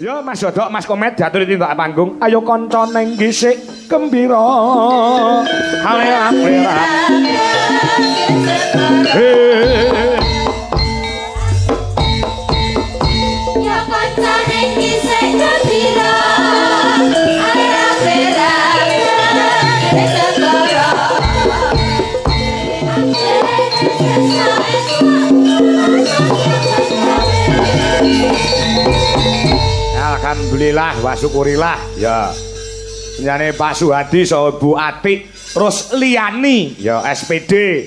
Ya Mas Dodok, Mas Komet diaturi tindak panggung. Ayo kanca ning gisik gembira. Alera. Ya kanca ning gisik gembira. Alera. Alhamdulillah wa syukurillah ya. Penyane Pak Suhadi saha Bu Atik terus liyani ya SPD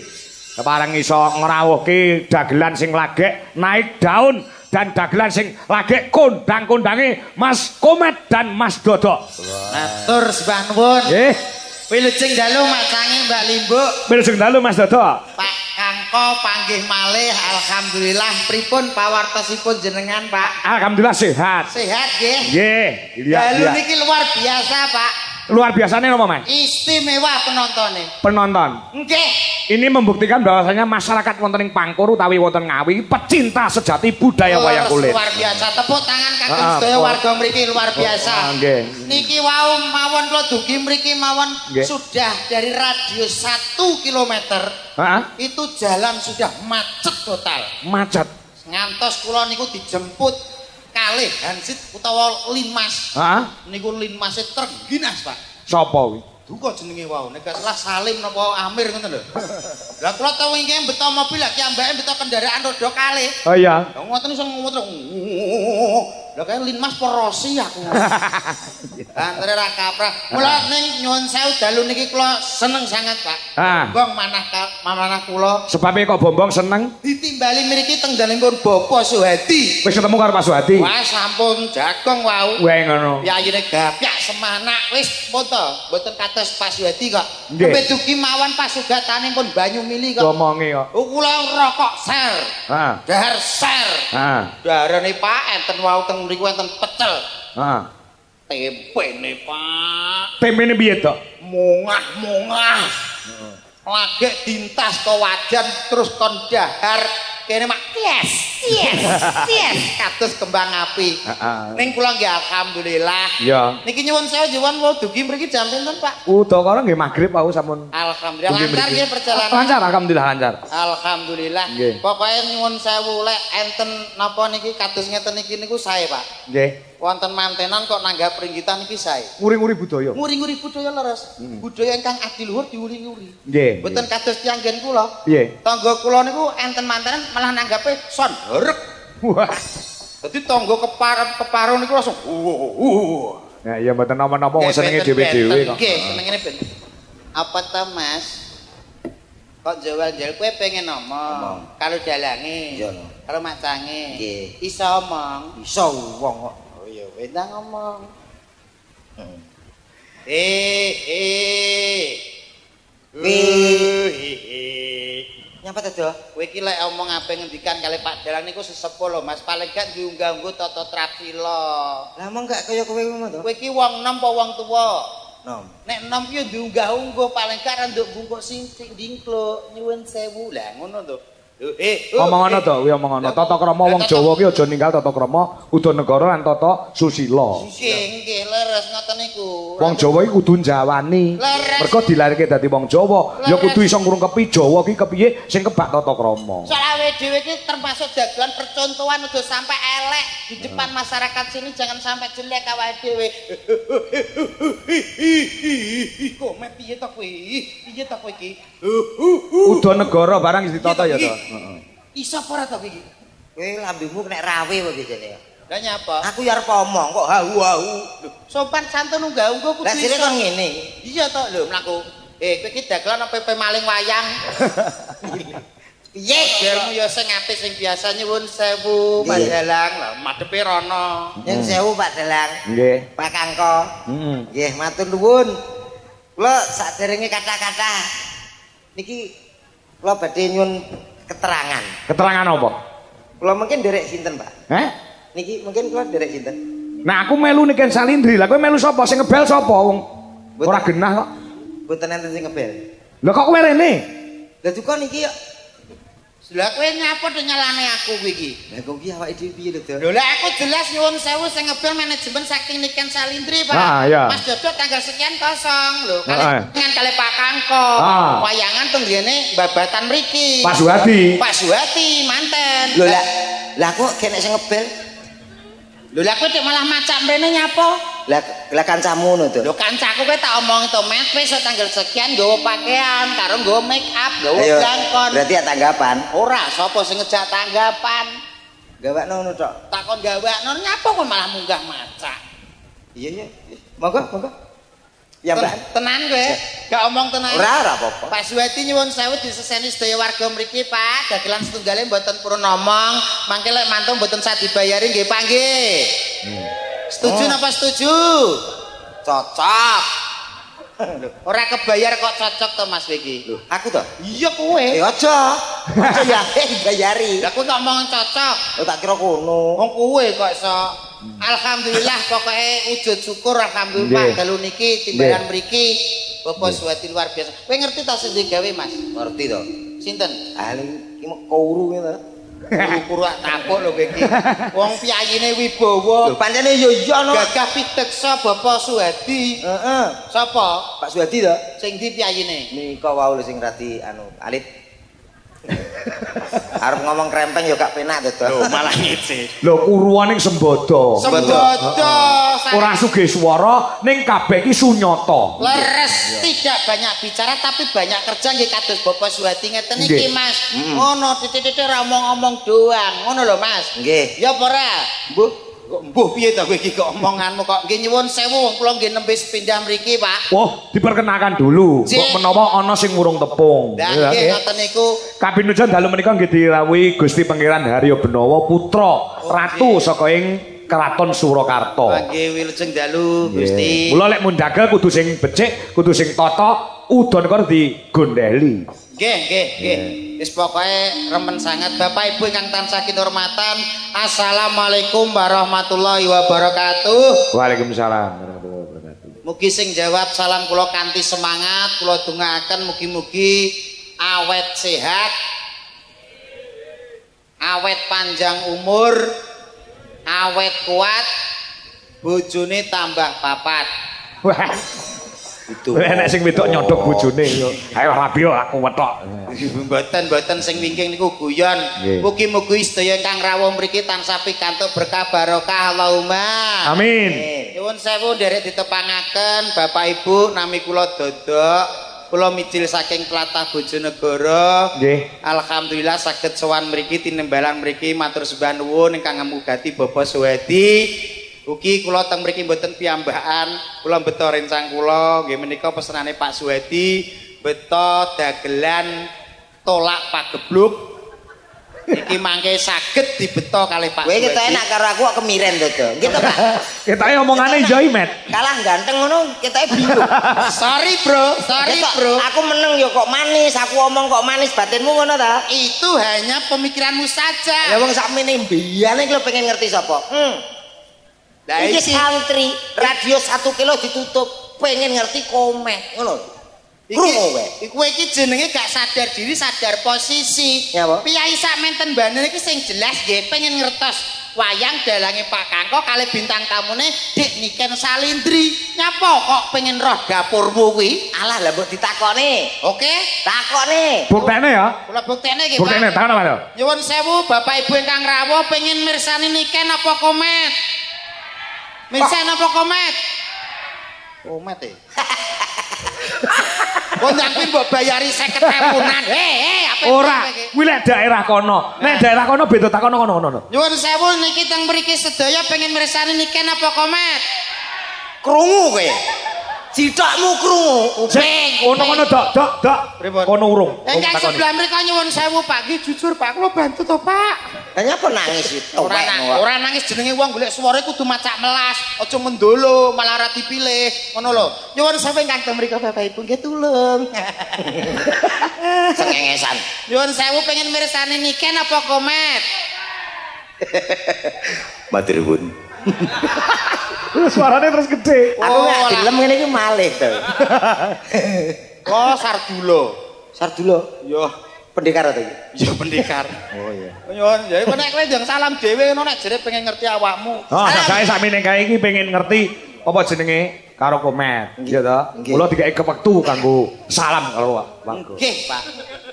kepareng iso ngrawuhke dagelan sing lagek naik daun dan dagelan sing lagek kondang-kondange Mas Komet dan Mas Dodok. Matur sembah nuwun. Nggih. Wilujeng dalu macange Mbak Limbuk. Wilujeng dalu Mas Dodok. Pak Kangko panggih malih alhamdulillah pripun pawartosipun jenengan Pak? Alhamdulillah sehat. Sehat nggih? Nggih. Dalu niki luar biasa Pak. Luar biasanya apa Mas? Istimewa penontonnya. Penonton. Nggih. Ini membuktikan bahwasanya masyarakat wonten ing Pangkur utawi wonten Ngawi pecinta sejati budaya wayang kulit. Luar biasa. Tepuk tangan kagem sedaya warga mriki luar biasa. Nggih. Niki wau mawon kula dugi mriki mawon sudah dari radius 1 kilometer. Itu jalan sudah macet total. Macet. Ngantos kula niku dijemput kalih Hansit utawa Linmas. Niku Linmase terginas, Pak. Sapa kuwi? Duka jenenge wau, nek gak salah Salim napa Amir ngoten lho. Lah kula tau ingkang beto mobil lagi ambake beto kendaraan roda kalih. Oh iya. Lah ngoten iso ngoten. Lah kaya Linmas porosi aku. Antre ra kaprah. Mula ning nyuwun sewu dalu niki kula seneng sangat, Pak. Bombong manah kula. Sebabe kok Bombong seneng? Ditimbali mriki teng dalempun Bapak Suhadi. Wis ketemu karo Pak Suhadi? Wah, sampun jagong wau. Wae ngono. Yayune gapyak semanak wis mboten kados Pak Suhadi kok. Nggih. Nembe dugi mawon pasugatane pun banyu mili kok. Ngomongi kok. Kula rokok ser. Dahar ser. Daharane Pak enten wau teng mriku enten pecel. Tempene Pak. Tempene piye, Dok? Mungah-mungah. Lagek dintas ke wajan terus kon dahar kene mak yes kados kembang api. Ning kula nggih alhamdulillah. Iya. Niki nyuwun sewu nyuwun kula dugi mriki jam pinten, Pak? Udakara nggih magrib aku sampun. Alhamdulillah lancar nggih perjalanan. Lancar alhamdulillah lancar. Alhamdulillah. Pokoke nyuwun sewu lek enten napa niki kados ngeten iki niku sae, Pak. Nggih. Wonten mantenan kok nanggap pringgitan iki sae. Nguri-nguri budaya. Nguri-nguri budaya leres. Budaya ingkang adiluhur diuri-uri. Nggih. Mboten kados tiyang nggen kula. Piye? Tangga kula niku enten mantenan malah nanggape son herep. Wah. Dadi tangga keparon niku langsung. Ya iya mboten napa-napa wong senenge dhewe-dhewe kok. Nggih, senengane ben. Apa ta, Mas? Kok jawal-jawal kowe pengen ngomong karo dalange. Iya. Karo macange. Nggih. Iso omong. Iso wong kok. Oh iya, wis ta ngomong. Nyapa to, Dok? Kowe iki lek omong ape ngendikan kali Pak Dalang niku sesepuh lho, Mas. Paling gak diunggah-ungguh tata trapila. Lah emang gak kaya kowe ngono to? Kowe iki wong enom apa wong tuwa? Enom. Nek enom ki diunggah-ungguh paling gak ra nduk bungkuk sing dingkluk nyuwun sewu. Lah ngono to. Omong ngono to, kuwi omong ngono. Tata krama wong Jawa ki aja ninggal tata krama, udanegara lan tata susila. Nggih, leres ngoten niku. Wong Jawa iki kudu njawani. Mergo dilairke dadi wong Jawa, ya kudu iso ngrungkepi Jawa ki kepiye sing kebak tata krama. Soale dhewe iki termasuk dagelan percontohan aja sampai elek di depan masyarakat sini, jangan sampai jelek awake dhewe. Kok piye to kowe? Piye to kowe iki? Udanegara barang ditata ya to. Iso apa ora to iki? Kowe lambemu kena rawe apa biasane ya? Lah nyapa? Aku ya arep omong kok hau-hau. Sopan santun unggah-ungguh kudu iso. Lah sire kon ngene. Iya to, lho mlaku. Kowe iki dagelan apa maling wayang? Piye jarmu ya sing apik sing biasa nyuwun sewu Pak Dalang. Lah madhepe rono. Nyuwun sewu Pak Dalang. Nggih. Pak Kangko. Nggih, matur nuwun. Kula saderenge kata-kata niki kula badhe nyuwun keterangan. Keterangan apa? Kula mungkin derek sinten, Pak? Niki mungkin kula derek sinten? Nah, aku melu niken Salindri. Lah kowe melu sapa? Sing ngebel sapa wong? Ora genah kok. Mboten enten sing ngebel. Lah kok kowe rene? Lah duka niki Lah kowe nyapa to nyalane aku kuwi iki? Lah kok iki awake dhewe piye lho, Dok? Lho lah aku jelas nyuwun sewu sing ngebel manajemen saking Niken Salindri, Pak. Iya. Mas Dodo tanggal sekian kosong lho. Kali Pak Kangko. Wayangan tuh ngene babatan mriki. Pak Suhadi. Pak Suhadi manten. Lho lah kok kene sing ngebel? Lho lah kowe malah macak mrene nyapa? Lah kancamu ngono, Dok. Lho kancaku kowe tak omong to Met wis tanggal sekian nggawa pakaian karo nggawa make up, nggawa blangkon. Berarti ya tanggapan. Ora, sapa sing ngejak tanggapan? Gawakno ngono tok. Takon gawakno nyapa kok malah munggah macak. Iya. Monggo. Piyambakan. Tenan kowe, gak omong tenan. Ora apa-apa. Pak Suwati nyuwun sewu diseseni sedaya warga mriki, Pak. Dagelan setunggale mboten purun omong, mangke lek mantung mboten sak dibayari nggih, Pak nggih. Setuju napa setuju? Cocok. Ora kebayar kok cocok to Mas iki. Lho, aku to? Iya kowe. Aja ya bayari. Lah kowe kok ngomong cocok. Tak kira kono. Wong kowe kok iso. Alhamdulillah pokoke wujud syukur alhamdulillah dalu niki timbalan mriki Bapak Suwati luar biasa. Kowe ngerti ta sing digawe Mas? Ngerti to. Sinten? Ali iki mok kouru ngene. Kuru tapuk lho kowe iki. Wong piyayine wibawa. Lho pancene yo iya no. Gagah piteksa Bapak Suwadi. Heeh. Sapa? Pak Suwadi to. Sing ndi piyayine? Nika wau lho sing radi alit. Arep ngomong krempeng yo gak penak to, Dok. Lho malah ngece. Lho kuruan ning Sembodo. Sembodo. Ora sugih swara ning kabeh iki sunyata. Leres tidak banyak bicara tapi banyak kerja nggih kados Bapak Suwadi ngeten iki Mas. Ngono titik-titik ora omong-omong doang. Ngono lho Mas. Nggih. Ya apa ora? Mbuh piye ta kowe iki kok omonganmu kok nggih nyuwun sewu wong kula nggih nembe sepindah mriki, Pak. Oh, diperkenalkan dulu. Kok menawa ana sing ngurung tepung. Lah nggih ngoten niku. Kabinujan dalu menika nggih dirawuhi Gusti Pangeran Haryo Benawa putra ratu saka ing Keraton Surakarta. Nggih wilujeng dalu Gusti. Mula lek mundhagel kudu sing becik, kudu sing tata, udon karo digondheli. Nggih. Wis pokoke remen sangat Bapak Ibu ingkang tansah kinurmatan. Assalamualaikum warahmatullahi wabarakatuh. Waalaikumsalam warahmatullahi wabarakatuh. Mugi sing jawab salam kula kanthi semangat, kula dongaaken mugi-mugi awet sehat, awet panjang umur, awet kuat, bojone tambah papat. Wah. Itu. Enek sing wedok nyodok bojone yo. Ayo rabi aku wetok. Mboten sing wingking niku guyon. Mugi-mugi sedaya ingkang rawuh mriki tansah pikantuk berkah barokah Allahumma. Amin. Nyuwun sewu nderek ditepangaken Bapak Ibu nami kula Dodok. Kula mijil saking tlatah Bojonegoro. Nggih. Alhamdulillah saged sowan mriki tinembalan mriki matur sembah nuwun ingkang ngemugati Bapak Suwadi. Ugi kula teng mriki mboten piyambakan, kula beto rencang kula nggih menika pesenane Pak Suwadi, beto dagelan tolak pagebluk. Iki mangke saged dibeto kalih Pak Suwadi. Kowe ketoke nak karo aku kok kemiren to, Dok. Gitu, Pak. Ketoke omongane yo Met. Kalah ganteng ngono ketoke bingung. Sorry, Bro. Aku meneng yo kok manis, aku omong kok manis batinmu ngono ta? Itu hanya pemikiranmu saja. Lah wong sakmene mbiyane lho pengen ngerti sapa? Lah iki santri radio 1 kilo ditutup, pengen ngerti komen ngono. Iki kowe iki jenenge gak sadar diri, sadar posisi. Piyai sak menten banen iki sing jelas nggih pengen ngertos wayang dalange Pak Kangko kalih bintang tamune Dik Niken Salindri. Nyapa kok pengen roh dapurmu kuwi? Alah lah mbok ditakoni. Oke, takoni. Buktene ya. Kula buktene nggih, Pak. Buktene takon apa lho? Nyuwun sewu Bapak Ibu ingkang rawuh pengen mirsani Niken apa komet? Mirsan apa komet? Komet e. Kok nyangkin mbok bayari 50.000-an. Apa ora, kuwi lek daerah kono. Nek daerah kono beda takon kono. Nyuwun sewu niki teng mriki sedaya pengen mirsani Niken apa komet? Krungu kowe. Cithakmu krungu. Uping. Kono Dok. Kono urung. Engkang sebelah mrika nyuwun sewu Pak, nggih jujur Pak, kula bantu to Pak. Lah nyapa nangis itu? Ora nangis jenenge wong golek swara kudu macak melas, aja mendolo malah ora dipilih. Ngono lho. Nyuwun sewu ingkang teng mrika Bapak Ibu nggih tulung. Sengengesan. Nyuwun sewu pengen mirsani Niken apa komet? Matur nuwun. Suaranya terus gede. Aku gak gelem ngene iki malih to. Oh, Sardulo. Sardulo. Yo. Pendekar to iki? Ya pendekar. Oh iya. Ya nek kowe ndang salam dhewe ngono nek jere pengen ngerti awakmu. Oh, gawe sakmene kae iki pengen ngerti apa jenenge karo komet. Iya to? Mula digawe wektu kanggo salam karo Wanggo. Nggih, Pak.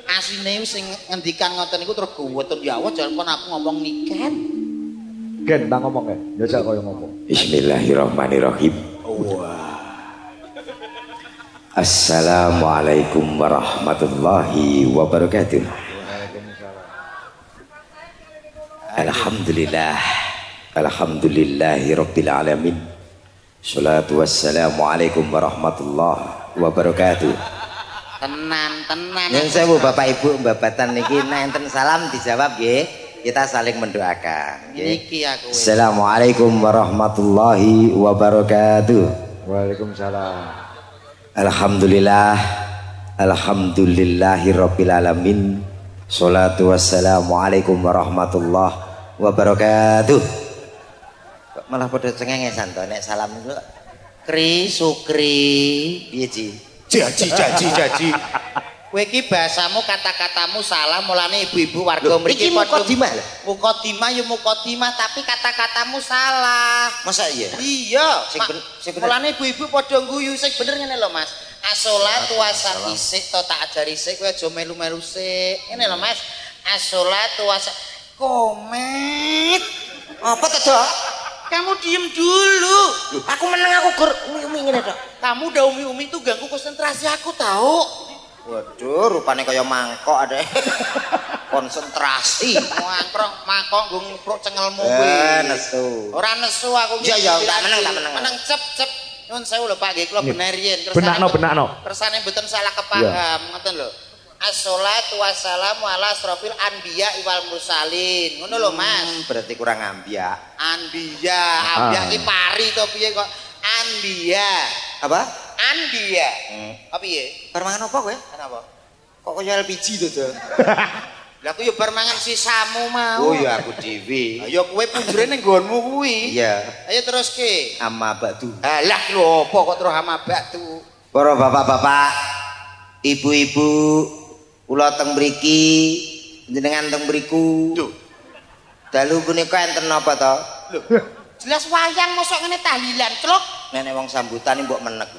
Asline sing ngendikan ngoten niku terus guwetun ya Allah jan kon aku ngomong niken. Gen tak ngomong kae. Njajak koyo ngomong. Bismillahirrahmanirrahim. Assalamualaikum warahmatullahi wabarakatuh. Alhamdulillah. Alhamdulillahi rabbil alamin. Salatu wassalamualaikum warahmatullahi wabarakatuh. Tenan. Yang sewu Bapak Ibu mbabatan niki nek enten salam dijawab nggih. Kita saling mendoakan. Niki aku. Assalamualaikum warahmatullahi wabarakatuh. Waalaikumsalam. Alhamdulillah. Alhamdulillahirabbil alamin. Shalatu wassalamualaikum warahmatullahi wabarakatuh. Kok malah padha cengengesan to nek salam niku. Kri Sukri piye Ji? Jaji. Kowe iki bahasamu kata-katamu salah mulane ibu-ibu warga mriki padha mukadimah lho. Mukadimah tapi kata-katamu salah. Masa iya? Iya. Sing bener. Mulane ibu-ibu padha guyu sing bener ngene lho Mas. As-sholatu wasalisik to tak ajari sik kowe aja melu-melu sik. Ngene lho Mas. As-sholatu komet. Apa to, Dok? Kamu diem dulu. Aku meneng aku gur umi ngene, Dok. Kamu udah umi-umi tuh ganggu konsentrasi aku tahu. Waduh, rupane kaya mangkok ada. Konsentrasi. Mangkok nggo ngepruk cengelmu kuwi. Nesu. Ora nesu aku. Iya, tak meneng. Meneng cep. Nyun sewu lho Pak nggih kula bener yen. Benakno. Kersane mboten salah kepaham, ngoten lho. As-sholatu wassalamu ala asrofil anbiya wal mursalin. Ngono lho Mas. Berarti kurang ambiak. Ambiya ki pari to piye kok anbiya. Apa? Anbiya. Apa piye? Bar mangan apa kowe? Kenapa? Kok kaya LPG to, Dok? Lah aku ya bar mangan sisamu mau. Oh ya aku dhewe. Ya kowe punjure ning nggonmu kuwi. Iya. Ayo teruske. Ama batu. Alah lho apa kok terus ama batu. Para bapak-bapak, ibu-ibu, kula teng mriki, jenengan teng mriku. Lho. Dalu punika enten napa to? Lho. Jelas wayang mosok ngene tahlilan, Truk. Nenek wong sambutan mbok menek.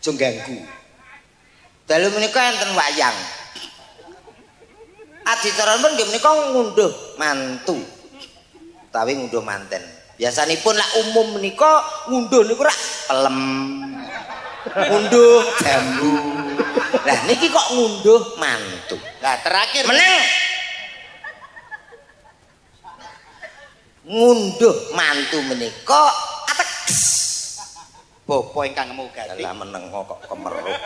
Aja ganggu. Dalu menika enten wayang. Adicaranipun nggih menika ngunduh mantu. Utawi ngunduh manten. Biasanipun lak umum menika ngunduh niku rak pelem. Ngunduh jambu. Lah niki kok ngunduh mantu. Lah terakhir Meneng. Ngunduh mantu menika ateges. Bapa ingkang mugati. Lah meneng kok kemeruh.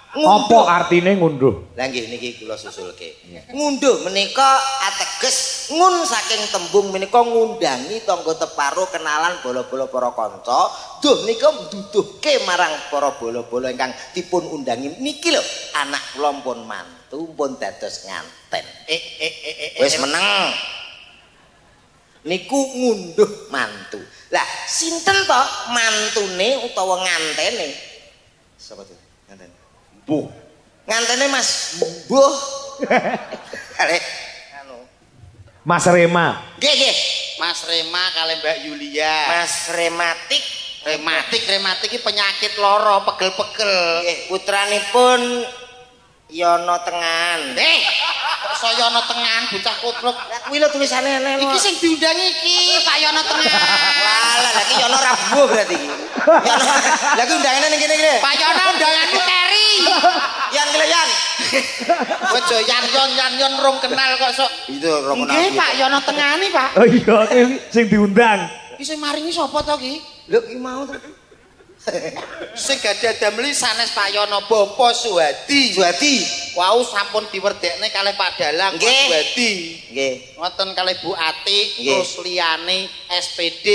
Apa artine ngunduh? Lah nggih niki kula susulke. Ngunduh menika ateges ngun saking tembung menika ngundangi tangga teparo kenalan bola-bola para kanca. Duh nika nduduhke marang para bola-bola ingkang dipun undangi niki lho anak kula pun mantu pun dados nganten. Wis meneng. Niku ngunduh mantu. Lah sinten to mantune utawa ngantene? Sapa tuh? Nganten. Bu. Ngantene Mas Mbuh. Arek anu. Mas Rema. Nggih. Mas Rema kali Mbak Yulia. Mas rematik. Rematik iki penyakit lara, pegel-pegel. Nggih, putranipun Yono Tengan. Kok saya ana tengahan bocah kutruk. Lah kuwi lho tulisane ana. Iki sing diundang iki Pak Yono Tengahan. Walah, lah iki Yono Rabu berarti iki. Yono. Lah iki undangane ning kene iki lho. Pak Yono undanganmu keri. Yang keleyan. Ojo yan-yon rung kenal kok sok. Itu rong kenal. Nggih Pak Yono Tengahan iki, Pak. Oh iya, sing diundang. Iki sing maringi sapa to iki? Lho iki mau to. Sing gadah dameli sanes Pak Yono Bapa Suwadi. Suwadi. Wau sampun diwerdekne kalih Pak Dalang Pak Nggih. Suwadi. Nggih. Ngoten kalih Bu Atik Nggih. terus liyane SPD.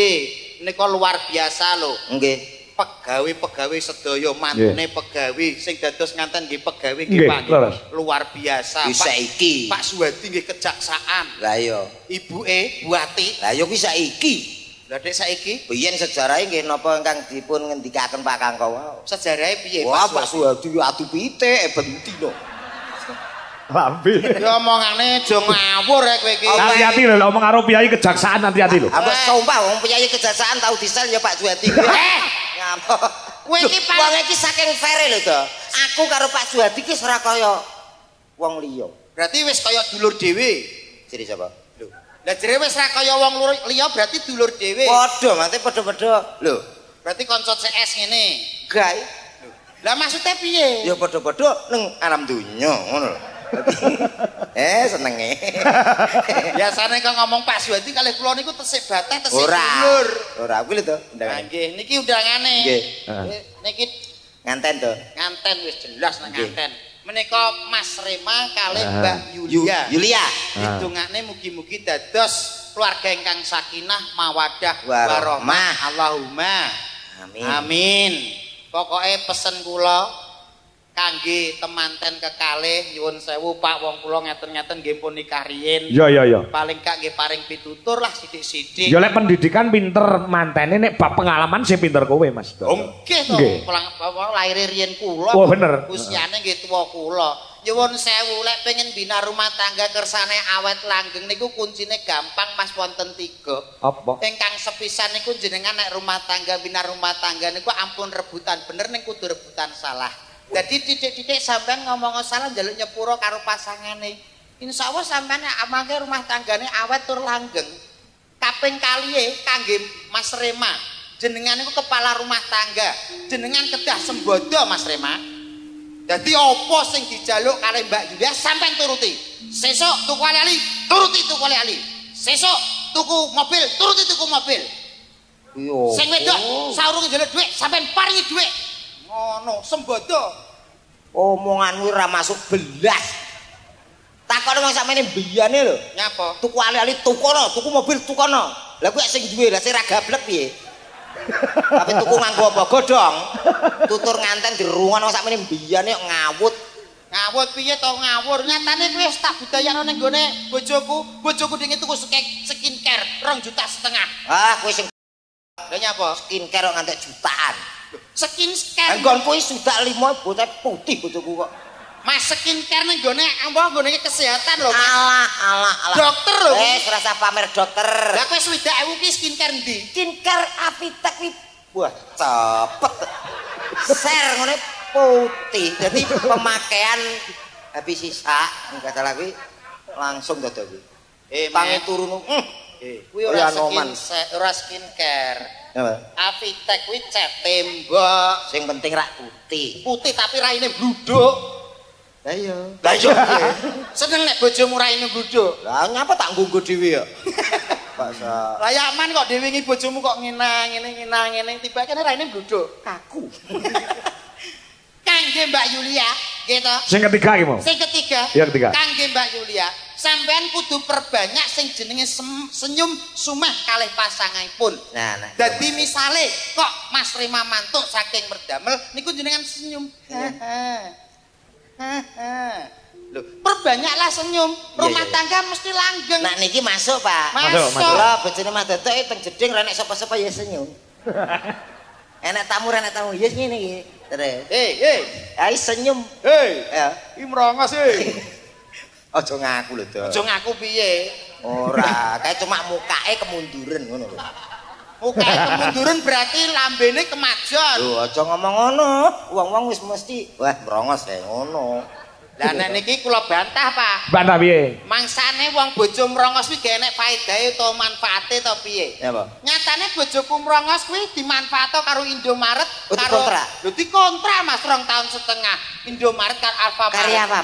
Nika luar biasa lho. Nggih. Pegawai-pegawai sedaya mantune pegawai sing dados nganten nggih pegawai Nggih, nggih Pak. leres. Luar biasa. Wis saiki. Pak Suwadi nggih kejaksaan. Lah iya. Ibuke Bu Atik. Lah ya kuwi saiki. Lah dek saiki Biyen sejarahe nggih napa ingkang dipun ngendikaken Pak Kangko wau. sejarahe piye Wah, Pak Suwadi adu pitik bentina. Lambi. Ya omongane aja ngawur rek kowe iki. Hati-hati lho omong karo piyai kejaksaan hati-hati lho. Apa sumpah wong penyanyi kejaksaan tahu disel ya Pak Juwadi. Ngapa? Kowe iki wong iki saking fere lho to. Aku karo Pak Juwadi ki ora kaya wong liya. berarti wis kaya dulur dhewe. Jadi sapa? Lho. Lah jere wis ra kaya wong liya berarti dulur dhewe. Padha, mate padha-padha. Lho, berarti kanca CS ngene. gae. Lah maksudnya piye? Ya padha-padha ning alam donya ngono lho. Senenge. Biasane kok ngomong Pak Suwadi kalih kula niku tesih batah tesih Ora. dulur. Ora kuwi lho to. Nah, nggih, niki undangane. Nggih. Niki Nganten to. nganten wis jelas nek nganten. Menika Mas Rema kalih Mbak Yulia. Yulia. Ditungakne mugi-mugi dados keluarga ingkang sakinah mawaddah Warahmah. warahmah. Allahumma Amin. amin. Pokoke pesen kula kangge temanten kekalih nyuwun sewu Pak wong kula ngeten-ngeten nggih pun nikah riyin. Iya iya iya. Paling gak nggih paring pitutur lah sithik-sithik. Ya lek pendidikan pinter mantene nek bab pengalaman sing pinter kowe Mas. Oh nggih to, lair riyen kula. Oh bener. Usiane nggih tuwa kula. Nyuwun sewu lek pengen bina rumah tangga kersane awet langgeng niku kuncine gampang Mas wonten 3. Apa? Ingkang sepisan niku jenengan nek rumah tangga bina rumah tangga niku ampun rebutan bener ning kudu rebutan salah. Jadi titik-titik sampean ngomong salah njaluk nyepuro karo pasangane. Insyaallah sampean amangke rumah tanggane awet tur langgeng. Kaping kaliye kangge Mas Rema. Jenengan niku kepala rumah tangga. Jenengan kedah sembodo Mas Rema. Dadi apa sing dijaluk kali Mbak Yulia sampean turuti. Sesuk tuku ali-ali, turuti tuku ali-ali. Sesuk tuku mobil, turuti tuku mobil. Yo. Sing wedok saurunge njaluk dhuwit sampean paringi dhuwit. Ngono, sembodo. Omonganmu ora masuk belas. Takone wong sakmene mbiyane lho. Nyapa? Tuku ali-ali tukono, tuku mobil tukono. Lah kuwi sing duwe, lah sing ra gablek piye? Tapi tuku nganggo apa godhong? Tutur nganten dirungan wong sakmene mbiyane kok ngawut. Ngawur piye to ngawur? Nyatane kuwi wis tak budayakno ning gone bojoku. Bojoku dingi tuku skincare 2,5 juta. Ah, kowe sing Lah nyapa? skincare kok ngantek jutaan. Skincare. Anggonku wis sudah 5 bocah putih bojoku kok. Mas skincare ning gone gone kesehatan lho, Mas. Alah. Dokter lho. Ora usah pamer dokter. Lah kowe 20.000 ki skincare ndi? Skincare Avitek wi. Wah, cepet. Ser ngene putih. Jadi pemakaian habis sisa, enggak salah kuwi langsung dodol kuwi. Tangi turun. Kuwi ora skincare. Apa? Avitek kuwi cat tembok. Sing penting rak putih. Putih tapi raine bluduk. Lah iya. Lah iya. Seneng nek bojomu raine bluduk. Lah ngapa tak nggo dhewe ya? Paksa. Lah ya aman kok diwingi bojomu kok ngene tibake raine bluduk. Kaku. Kangge Mbak Yulia, gitu. Sing ketiga iki mau. Sing ketiga. Iya, ketiga. Kangge Mbak Yulia, sampean kudu perbanyak sing jenenge senyum sumeh kalih pasanganipun. Nah. Dadi misale kok Mas Rima mantuk saking berdamel niku jenengan senyum. Lho, perbanyaklah senyum. Rumah tangga mesti langgeng. Nah niki masuk, Pak. Masuk. Lah bojone Mas Dodo teng jeding renek sapa-sapa ya senyum. Enek tamu ya ngene iki. Terus. Ai senyum. Ya. Iki merongos e. Aja ngaku lho, Dok. Aja ngaku piye? Ora, kae cuma mukake kemunduran ngono lho. Mukake kemunduran berarti lambene kemajon. Lho, aja ngomong ngono. Wong-wong wis mesti wah merongos kae ngono. Lah nek niki kula bantah, Pak. Bantah piye? Mangsane wong bojo mrongos kuwi gak enek faedahe utawa manfaate to piye? Ya, Pak. Nyatane bojoku mrongos kuwi dimanfaatno karo Indomaret Oh, dikontrak? Lho dikontrak Mas 2 tahun setengah. Indomaret karo Alfamart. Karya apa?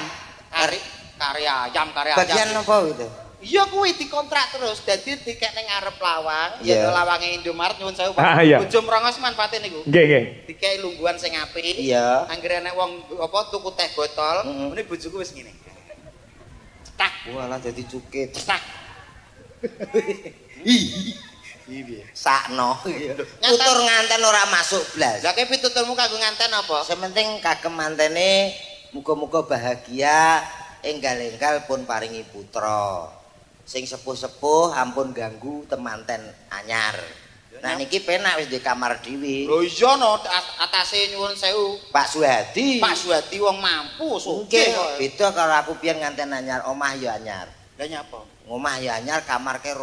Karya ayam. Bagian apa itu? Iya kuwi dikontrak terus. Dadi dikek ning ngarep lawang, Iya. ya lawange Indomaret nyuwun sewu Ah, Pak. iya. Bojo mrongos manfaate niku. Nggih, nggih. Dikek lungguhan sing apik. Iya. Anggere nek wong apa tuku teh botol, ngene bojoku wis ngene. Tak, Walah dadi cukit. tak. Sakno. Tutur nganten ora masuk blas. Lah kowe pituturmu kanggo nganten apa? Sementing kagem mantene muga-muga bahagia enggal-enggal pun paringi putra. Sing sepuh-sepuh ampun ganggu temanten anyar. Nah niki penak wis di kamar dhewe. Lho iya no atase nyuwun sewu. Pak Suhadi. Pak Suwadi wong mampu sugih kok. Beda karo aku piyen nganten anyar, omah ya anyar. Lah nyapa? Omah ya anyar, kamar ke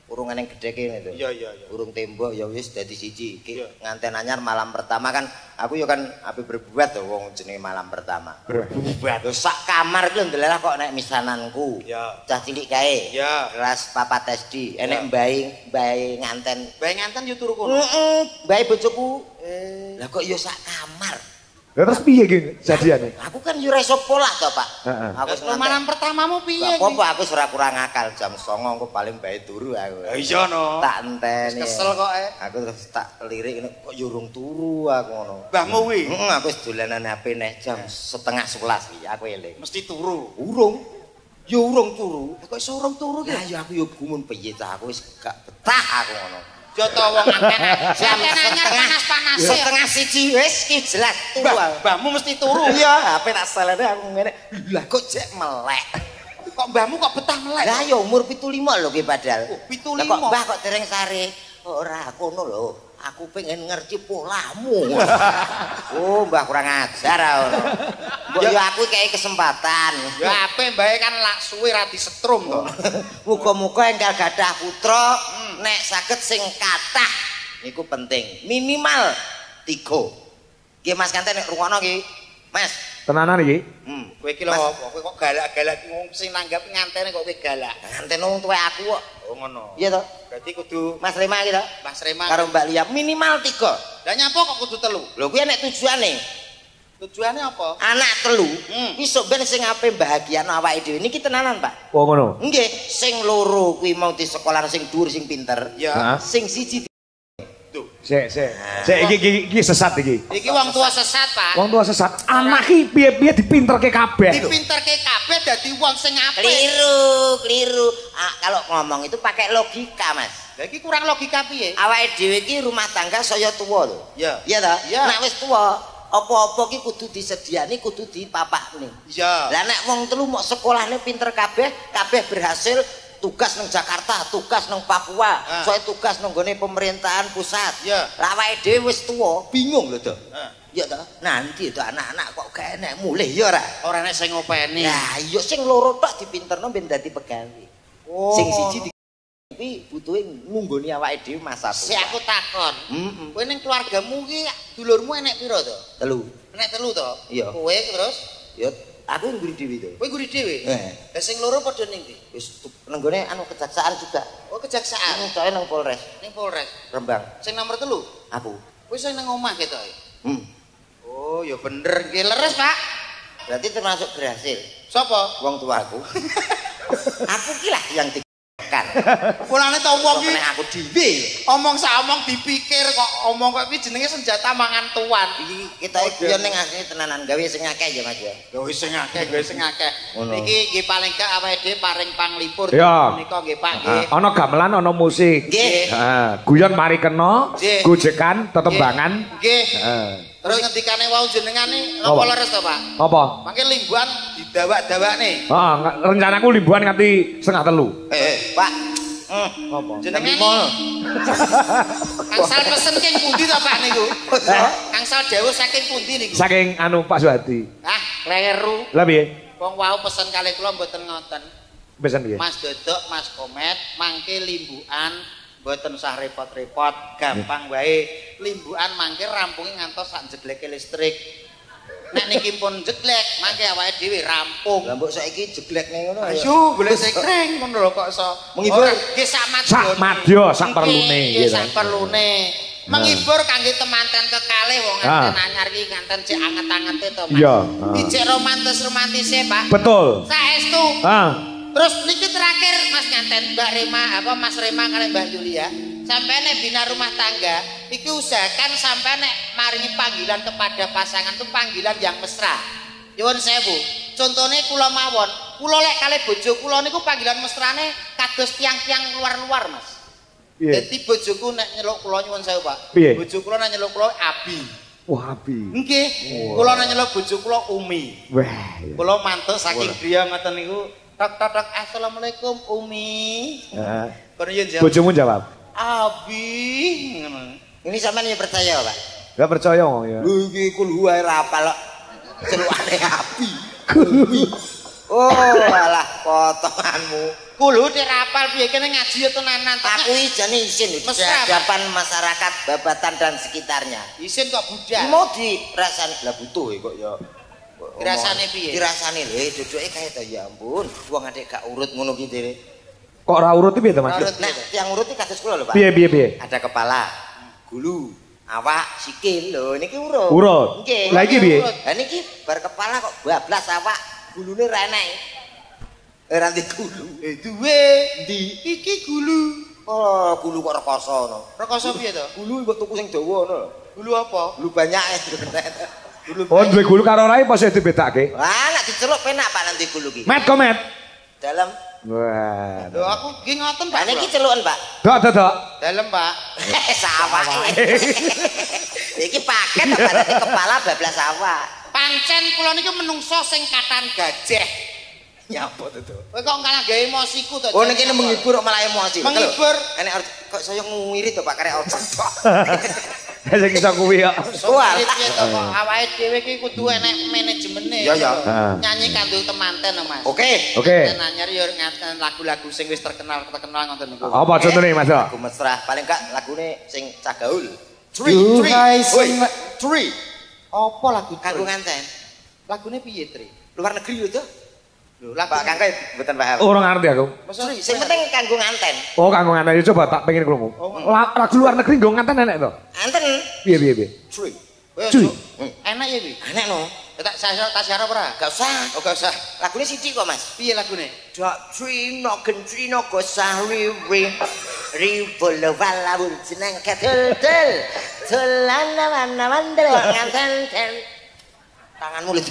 urung eneng gedhe kene to. Iya iya iya. Urung tembok ya wis dadi siji. Iki Iya. nganten anyar malam pertama kan aku ya kan ape berbuat to wong jenenge malam pertama. Berbuat. Lho sak kamar iki ndelah kok nek misananku. Ya. Cah cilik kae. Ya. Kelas 4 SD. Enek mbae nganten. Bae nganten yo turu kono. Mbae bojoku. Lah kok ya sak kamar. Lah terus piye iki jadiane? Aku kan yo iso pola to, Pak. Heeh. Aku Terus malam pertamamu piye Gak apa-apa aku ora kurang akal jam 09.00 aku paling bae turu aku. Lah iya no. Tak enteni. Kesel kok Aku terus tak lirik ngene kok yo urung turu aku ngono. Mbahmu kuwi Heeh, aku wis dolanan HP neh jam 10:30 iki aku eling. mesti turu. Urung. Yo urung turu. Kok iso urung turu ki? Ya yo aku yo gumun piye ta aku wis gak betah aku ngono. Yo to wong anten anyar panas-panase. Setengah siji wis ki jelas turu. Mbahmu mesti turu. Iya, HP tak salene aku ngene. Lah kok jek melek. Kok mbahmu kok betah melek? Lah ya umur 75 lho ki padahal. Oh, 75. Lah kok Mbah kok dereng sare? Ora kono lho. Aku pengen ngerti polamu. Oh, Mbah kurang ajar ngono. Mbok yo aku kei kesempatan. Ya ape mbae kan lak suwe ra disetrum to. Muga-muga enggal gadah putra nek saged sing kathah niku penting. Minimal 3. Nggih Mas Kanten nek rungokno iki. Mas. Tenanan iki? Kowe iki lho apa? Kowe kok galak-galak wong sing nanggap ngantene kok kowe galak. Nganten wong tuwek aku kok. Oh ngono. Iya to? Berarti kudu Mas Rema iki to? Mas Rema Karo Mbak Lia minimal 3. Lah nyapa kok kudu 3? Lho kuwi nek tujuane Tujuannya apa? anak 3 iso ben sing ape bahagiano awake dhewe niki tenanan Pak. Oh ngono. Nggih, sing loro kuwi mau di sekolah sing dhuwur sing pinter. Ya. Heeh. Sing siji Sik iki sesat iki. Iki wong tua sesat, Pak. Wong tua sesat. Anak iki piye-piye dipinterke kabeh. Dipinterke kabeh dadi wong sing apik. keliru. Kalau ngomong itu pakai logika, Mas. Lah iki kurang logika piye? Awake dhewe iki rumah tangga saya tuwa lho. Ya. Iya ta? Ya. Nek wis tuwa, apa-apa ki kudu disediani, kudu dipapakne. Iya. Lah nek wong telu mok sekolahne pinter kabeh berhasil tugas nang Jakarta, tugas nang Papua, soe tugas nang gone pemerintahan pusat. Ya. Lah awake dhewe wis tuwa, bingung lho to. Heeh. Ya ta? Nanti itu anak-anak kok gak enek mulih ya ora. Ora nek sing ngopeni. Lah iya sing loro tok dipinterno ben dadi pegawe. Oh. Sing siji kuwi butuhe nunggoni awake dhewe masa tua. Si aku takon. Kowe ning keluargamu ki dulurmu enek pira to? 3. Enek 3 to? Iya. Kowe terus Ya aku nguri dhewe to. kowe guri dhewe. Lah sing loro padha ning ndi? Wis nenggone anu kejaksaan juga. Oh, kejaksaan. Soalnya nang Polres Ning Polres. Rembang. Sing nomor 3. Aku. Kowe sing nang omah ketoke. Hmm. Oh, ya bener nggih leres, Pak. Berarti termasuk berhasil. Sapa? Wong tuaku. Aku ki lah yang ditekan. Mulane to wong iki Nek aku dhewe. omong sak omong dipikir kok omong kok iki jenenge senjata mangan tuan. Iki kita iki yo ning asline tenanan gawe sing akeh ya Mas ya. Ya wis sing akeh, sing akeh. Ngono. Niki nggih paling gak awake dhewe paring panglipur Ya. menika nggih Pak nggih. Ana gamelan, ana musik. Nggih. Heeh, guyon mari kena, Nggih. gojekan, tetembangan. Nggih. Heeh. Terus ngendikane wau jenengane Apa? napa leres to, Pak? Apa? Mangke limbuhan didawak-dawakne. Heeh, rencanaku limbuhan nganti 2:30. Pak. Apa? Jenengane Angsal pesen king pundi to Pak niku? Angsal dawuh saking pundi niku? Saking anu Pak Suhadi. Ah, kleru. Lah piye? Wong wau pesen kalih kula mboten ngoten. Pesen piye? Mas Dodok, Mas Komet, mangke limbukan mboten usah repot-repot, gampang wae. Limbukan mangke rampunge ngantos sak jegleke listrik. Nek niki pun jeglek, mangke awake dhewe rampung. Lah mbok saiki jeglekne ngono ya. Ayo, golek sekring ngono lho kok iso. Menghibur. Nggih sak Sak madya, sak perlune, Nggih gitu. sak perlune. Menghibur kangge temanten kekalih wong nganten anyar iki nganten cek anget-angete to, Mas. Iya. Dicek romantis-romantise, Pak. Betul. Saestu. Terus niki terakhir Mas nganten Mbak Rema Mas Rema kali Mbak Julia sampai nek bina rumah tangga iki usahakan sampai nek maringi panggilan kepada pasangan itu panggilan yang mesra. Nyuwun sewu. Contone kula mawon, kula lek kalih bojo kula niku panggilan mesrane kados tiang-tiang luar-luar, Mas. Dadi bojoku nek nyeluk kula nyuwun sewu, Pak. Piye? Bojo kula nek nyeluk kula Abi. Wah, Abi. Nggih. Kula nek nyeluk bojo kula Umi. Wah. Kula mantuk saking griya ngoten niku. Tok tok tok assalamualaikum Umi. Heeh. Kono yen jawab. Bojomu jawab. Abi ngono. Ini sampean ya percaya, Pak? Gak percaya ya. Lho iki kulhu ae ra apal kok. Celukane api. Oh, alah potonganmu. Kulo dirapal piye kene ngaji ya tenanan. Aku jane isin di hadapan masyarakat Babatan dan sekitarnya. Isin kok budal. Mau dirasani lah butuh kok ya. Dirasani piye? Dirasani lho, duduke kae to ya ampun. Wong adek gak urut ngono ki dhewe. Kok ora urut piye to Mas? Nah, yang urut iki kados kula lho, Pak. Piye? Ada kepala, gulu, awak, sikil lho niki urut. Urut. Nggih. Lah iki piye? Lah niki bar kepala kok bablas awak, gulune ra enek. Ora ndek gulu. Duwe ndi? Iki gulu. Oh, gulu kok rekoso ngono. Rekoso piye to? Gulu kok tuku sing dawa ngono. Gulu apa? Gulu banyake. Gulu. Oh, duwe gulu karo rai pas dibedake. Wah, nek diceluk penak Pak nanti gulu ki. Met komet. Dalam. Wah. Lho aku nggih ngoten Pak. Niki celukan, Pak. Dok. Dalem Pak. Sawah. Iki paket apa dari kepala bablas awak. Pancen kula niku menungso sing katan gajah. Nyapa to? Kowe kok kalah gawe emosiku to. Oh niki menghibur kok malah emosi. Menghibur. Enek kok saya ngirit to Pak karek otak. Sing iso kuwi ya. Soal piye to kok awake dhewe iki kudu enek manajemene. Ya ya. Nyanyi kanggo temanten to Mas. Oke. Nanyar yo ngaten lagu-lagu sing wis terkenal ngoten niku. Apa contohnya Mas? Lagu mesra paling gak lagune sing cah gaul. Duhai Tri. Apa lagu Kanggo nganten. Lagune piye, Tri? Luar negeri lho to. Lho, Pak Kang mboten paham. Ora ngerti aku. Tri, sing penting kanggo nganten. Oh, kanggo nganten coba tak pengen krungu. Lagu luar negeri nggo nganten enek to? Nganten. Piye? Tri. Cuy. Enak ya iki? Enek no. Tak siaro ora? Gak usah. Oh, gak usah. Lagune sithik kok, Mas. Piye lagune? Dak trino gentrino go sari ribol walawul jeneng kedel celana mandel nganten tanganmu lho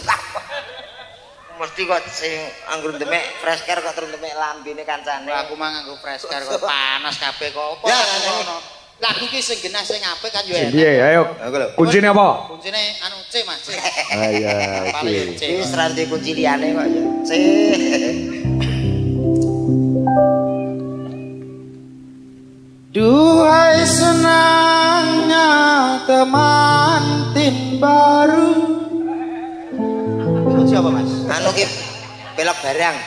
mesti kok sing anggur demek fresh care kok terus demek lambene kancane Aku mah nganggo fresh care kok panas kabeh kok. Apa Ya, ngono? Lagu ki sing genah sing apik kan yo enak. Piye ayo. Kuncine apa? Kuncine anu C Mas, C. Iya, Paling C. wis ranti kunci liyane kok ya Duhai senangnya temantin baru. Siapa Mas? anu ki pelok barang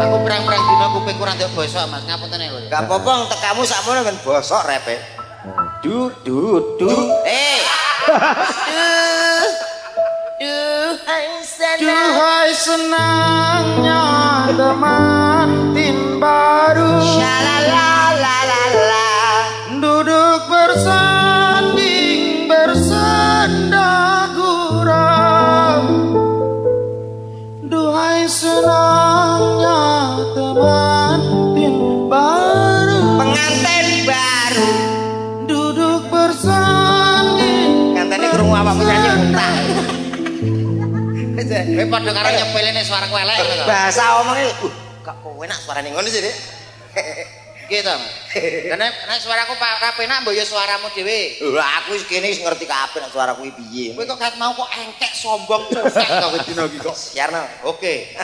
Aku perang-perang dina kuping kurang ndek basa Mas, ngapunten lho. gak apa-apa tekamu sakmono kan bosok repek du Duhai senangnya temantin baru. Shalalalalala Duduk bersanding bersenda gurau. Duhai senangnya temantin baru. pengantin baru Duduk bersanding. ngantene krungu awakmu nyanyi muntah Kowe padha karo nyepelene suaraku elek ngono to. bahasa omongnya gak kowe enak suarane ngono sih Dik. Gitu. Dan nek suaraku Pak penak mbok ya suaramu dhewe. Lho aku wis kene wis ngerti kabeh nek suaraku iki piye Kowe kok kat mau kok engkek sombong cokek kok dina iki kok. siarno Oke.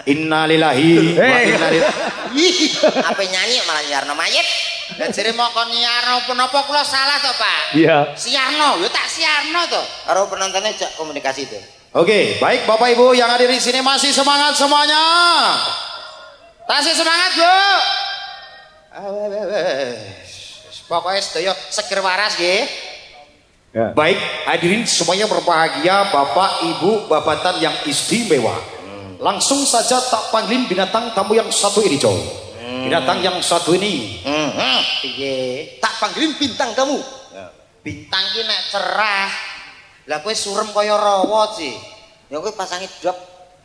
Innalillahi wa inna ilaihi. apa nyanyi malah siarno mayit Lah jere moko nyiarno punapa kula salah to, Pak? Iya. Siarno, yo tak siarno to. karo penontonnya jak komunikasi itu Oke, baik Bapak Ibu yang hadir di sini masih semangat semuanya. Tasih semangat, Bu. Pokoknya sedaya seger waras nggih. Ya. Baik, hadirin semuanya berbahagia, Bapak Ibu Babatan yang istimewa. Langsung saja tak panggilin binatang tamu yang satu ini, Coy. Binatang yang satu ini. piye tak panggilin bintang kamu Bintang ki nek cerah. Lah kowe surem kaya rawa sih. ya kowe pasangi drop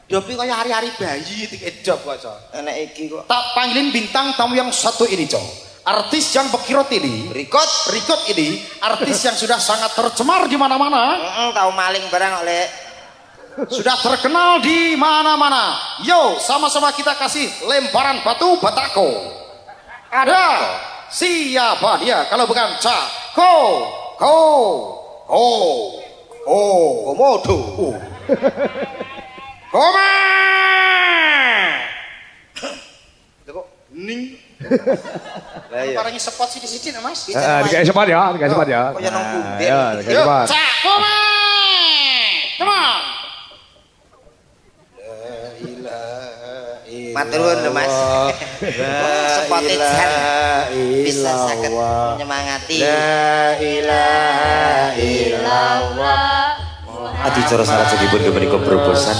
Dopi kaya hari-hari bayi dikedop kok, Cok. enek iki kok Tak panggilin bintang tamu yang satu ini, Coy. Artis yang bekirot ini, Rikot ini, artis yang sudah sangat tercemar di mana-mana. tahu maling barang oleh Sudah terkenal di mana-mana. Yo, sama-sama kita kasih lemparan batu batako. Ada siapa dia kalau bukan komodo Koma. kok ning Lah iya. Parangi spot sithik-sithik Mas. Dikasih spot ya, dikasih spot ya. Kaya nang bumbet. Ya, dikasih Yuk, spot. cak, come on. Matur nuwun lho Mas. Sepote jan bisa saged menyemangati. La ilaha illallah. Adi cara salajengipun menika berobosan.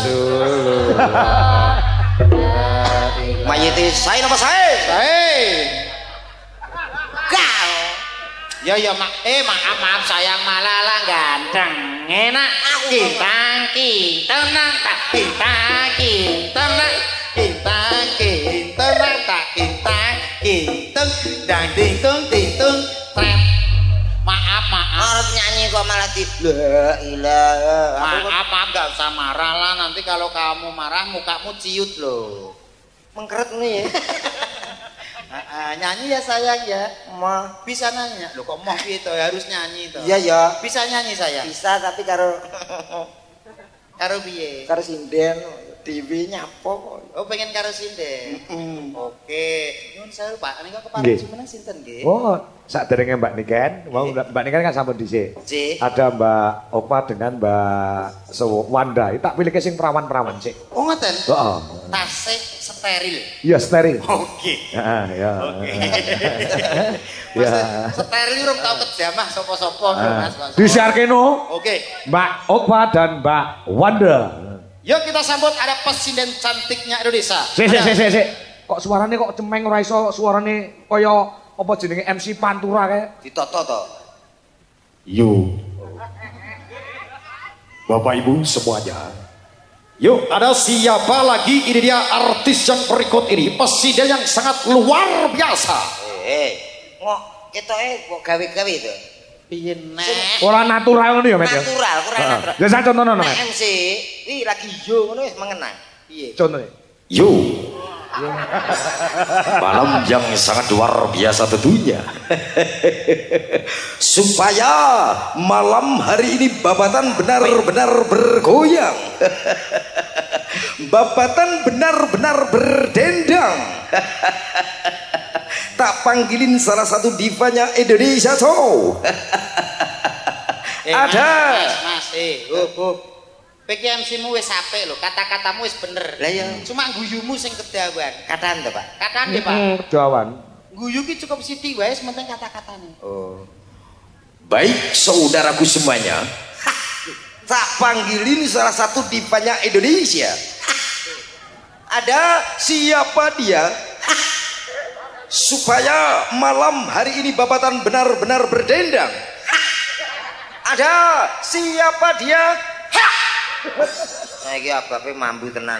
Mayite sae napa sae? Sae. Gal. Ya ya maaf sayang malah ganteng. Enak tenang tak dang ding tung trep. Maaf. Arep nyanyi kok malah di la ilaha. Maaf gak usah marah lah, nanti kalau kamu marah mukamu ciut loh. Mengkeret nih ya. Nyanyi ya sayang ya. Mah Bisa nanya. Loh kok mau gitu harus nyanyi toh. iya ya. Bisa nyanyi saya. Bisa tapi karo Piye? karo sinden TV nyapo. Oh pengen karo sinden. Oke. Nyun sewu Pak, nika Nggih. kepareng jumeneng sinten nggih? Oh, saderenge Mbak Niken, Mbak Niken kan sampun dhisik. Cik. Ada Mbak Opa dengan Mbak Wanda. Tak pilih sing perawan-perawan sik. Oh ngoten. Heeh. Tasik steril. Iya, steril. Oke. Heeh, ya. Oke. Ya. Steril urung tau kejamah sapa-sapa lho Mas. Disiarke no. Oke. Mbak Opa dan Mbak Wanda. Yuk kita sambut ada pesinden cantiknya Indonesia. Sik. Kok suarane kok cemeng ora iso suarane kaya apa jenenge MC Pantura kae. Ditoto to. Yo. Bapak Ibu semuanya. Yuk, ada siapa lagi? Ini dia artis yang berikut ini. Presiden yang sangat luar biasa. Ngok ketoke kok gawe-gawe to. Piye nek? Ora natural ngono ya, Mas. Natural, kurang natural. Ya sak contohno, Mas. Nek MC, iki lagi yo ngono wis mengenang. Piye? Contohnya. Yo, malam yang sangat luar biasa tentunya. Supaya malam hari ini Babatan benar-benar bergoyang. Babatan benar-benar berdendang. Tak panggilin salah satu divanya Indonesia Show. Ada. Mas, PKMC-mu wis apik lho, kata-katamu wis bener. Lah ya, Cuma guyumu sing kedawan. kataan to, Pak. Kataan deh, Pak. Kedawan. Guyu ki cukup sithik wae, sementing kata-katane. Oh. Baik saudaraku semuanya, Tak panggilin salah satu divanya Indonesia. ada siapa dia? Supaya malam hari ini Babatan benar-benar berdendang. Ada siapa dia? Nah iki abape mambu tenan.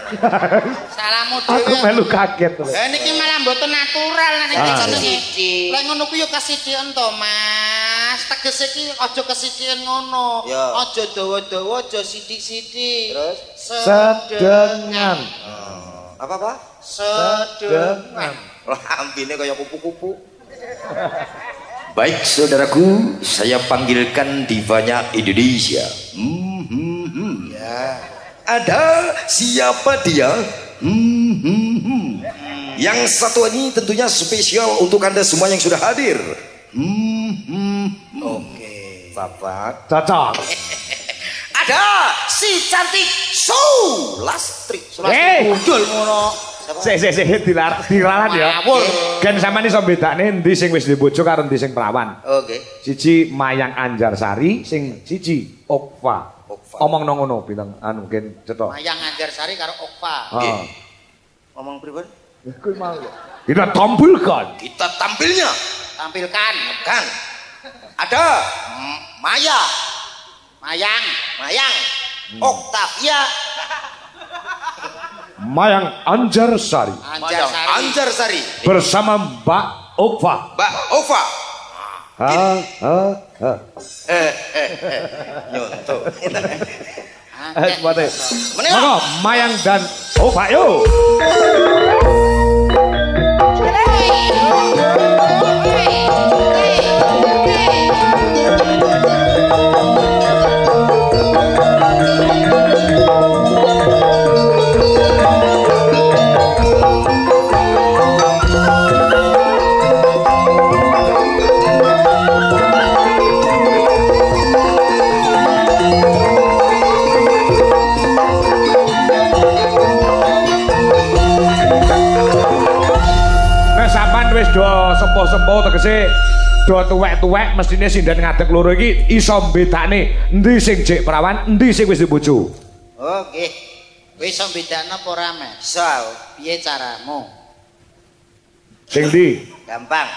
Salamu Aku dhewe. melu kaget. Niki malah mboten natural nek ngono iki. Siji. Lek ngono ku yo kesithik to, Mas. Tegese iki aja kesithik ngono. Ya. Aja dawa-dawa, aja sithik-sithik. Terus? Sedengan. Apa? Sedengan. Lah ambine kaya kupu-kupu. Baik saudaraku, saya panggilkan divanya Indonesia. Ya. Ada siapa dia? Yang satu ini tentunya spesial untuk Anda semua yang sudah hadir. Oke, Bapak. Cocok. Ada si cantik Sulastri. Mudul ngono. Sik dilarat ya. Ngawur. Kan sampean iso bedakne endi sing wis dibojo karo endi sing perawan. Oke. Siji Mayang Anjarsari, sing siji Okva. Omong nang ngono bintang anu mungkin cetok. Mayang Anjarsari karo Okva. Heeh. Ngomong pripun? Kuwi mau. Kita tampilkan. Kita tampilnya Tampilkan. kan. Ada Maya, Mayang. Octavia Mayang Anjarsari Anjarsari. Anjarsari, bersama Mbak Okva. Mbak Ova. nyonto. Seperti. Menika Monggo Mayang dan Okva yo. tegese do tuwek-tuwek mestine sinden ngadeg loro iki iso mbedakne endi sing jek perawan, endi sing wis dibojo. Oh, nggih. Kowe iso mbedakno apa ora, Mas? Iso. Piye caramu? Sing ndi? Gampang.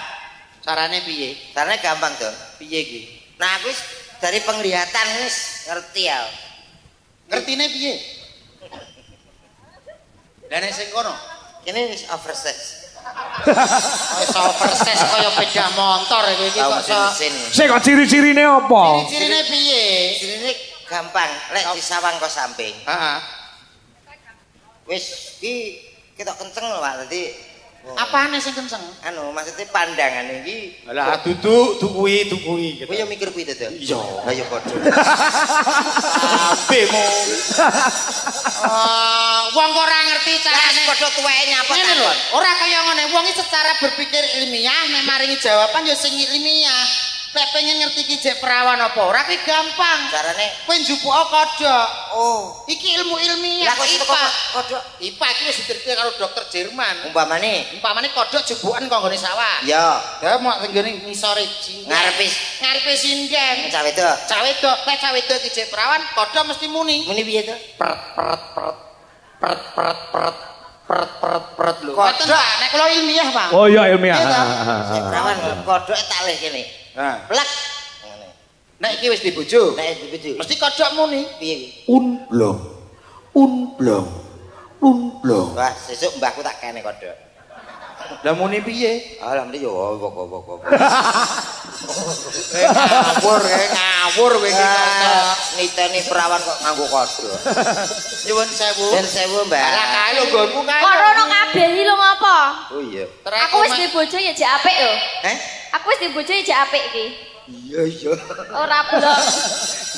Carane piye? Carane gampang, Dong. Piye iki? Nah, aku wis dari penglihatan wis ngerti ya. Ngertine piye? Lah nek sing kono, Kene wis oversize. wis oversize kaya beda motor iki kok iso. Sing kok ciri-cirine apa? Cirine piye? Ini gampang, lek disawang kok samping. Heeh. Wis iki ketok kenceng lho, Pak. Dadi Apane sing kenceng? anu maksudnya pandangan iki. Lah duduk kuwi Kowe yo mikir kuwi to, Dong? Iya. Lah yo padha. Ambemu. Wong kok ora ngerti carane. Padha tuweke nyapa Ngene lho, takon. ora kaya ngene. Wong iki secara berpikir ilmiah nek maringi jawaban ya sing ilmiah. Nek pengen ngerti ki jek perawan apa ora ki gampang. Carane Kowe njupuk kodhok. oh, Iki ilmu ilmiah. lah kok iso IPA. kodhok IPA iki wis diteliti karo dokter Jerman. umpamane. Umpamane kodhok jubukan kanggo nggone sawah. Ya, Ya mau nggone ngisore cincin. Ngarepe sinden. cawe wedok. Cawe wedok, nek cawe wedok iki jek perawan, kodhok mesti muni. Muni piye to? Peret lho. Ngoten Pak, nek kula ilmiah, Pak. Oh iya ilmiah. Iya, toh? Perawan kodhoke talih kene. Nah, Plek. Ngene. nek iki wis dibojo, Nek dibujuk. mesti kodhok muni. Piye iki? Unblong. Wah, sesuk mbahku tak kene kodhok. Lah muni piye? Alhamdulillah yo pokok-pokok. Ngawur kowe iki kok. Niteni perawan kok nganggo kodhok. Nyuwun sewu. Ben sewu, Mbak. Lah kae lho nggonku kae. Kok rono kabeh iki lho ngopo? Oh iya. Aku wis duwe bojo ya jek apik lho. Heh? Aku wis duwe bojo ya jek apik iki. Iya. Ora blok.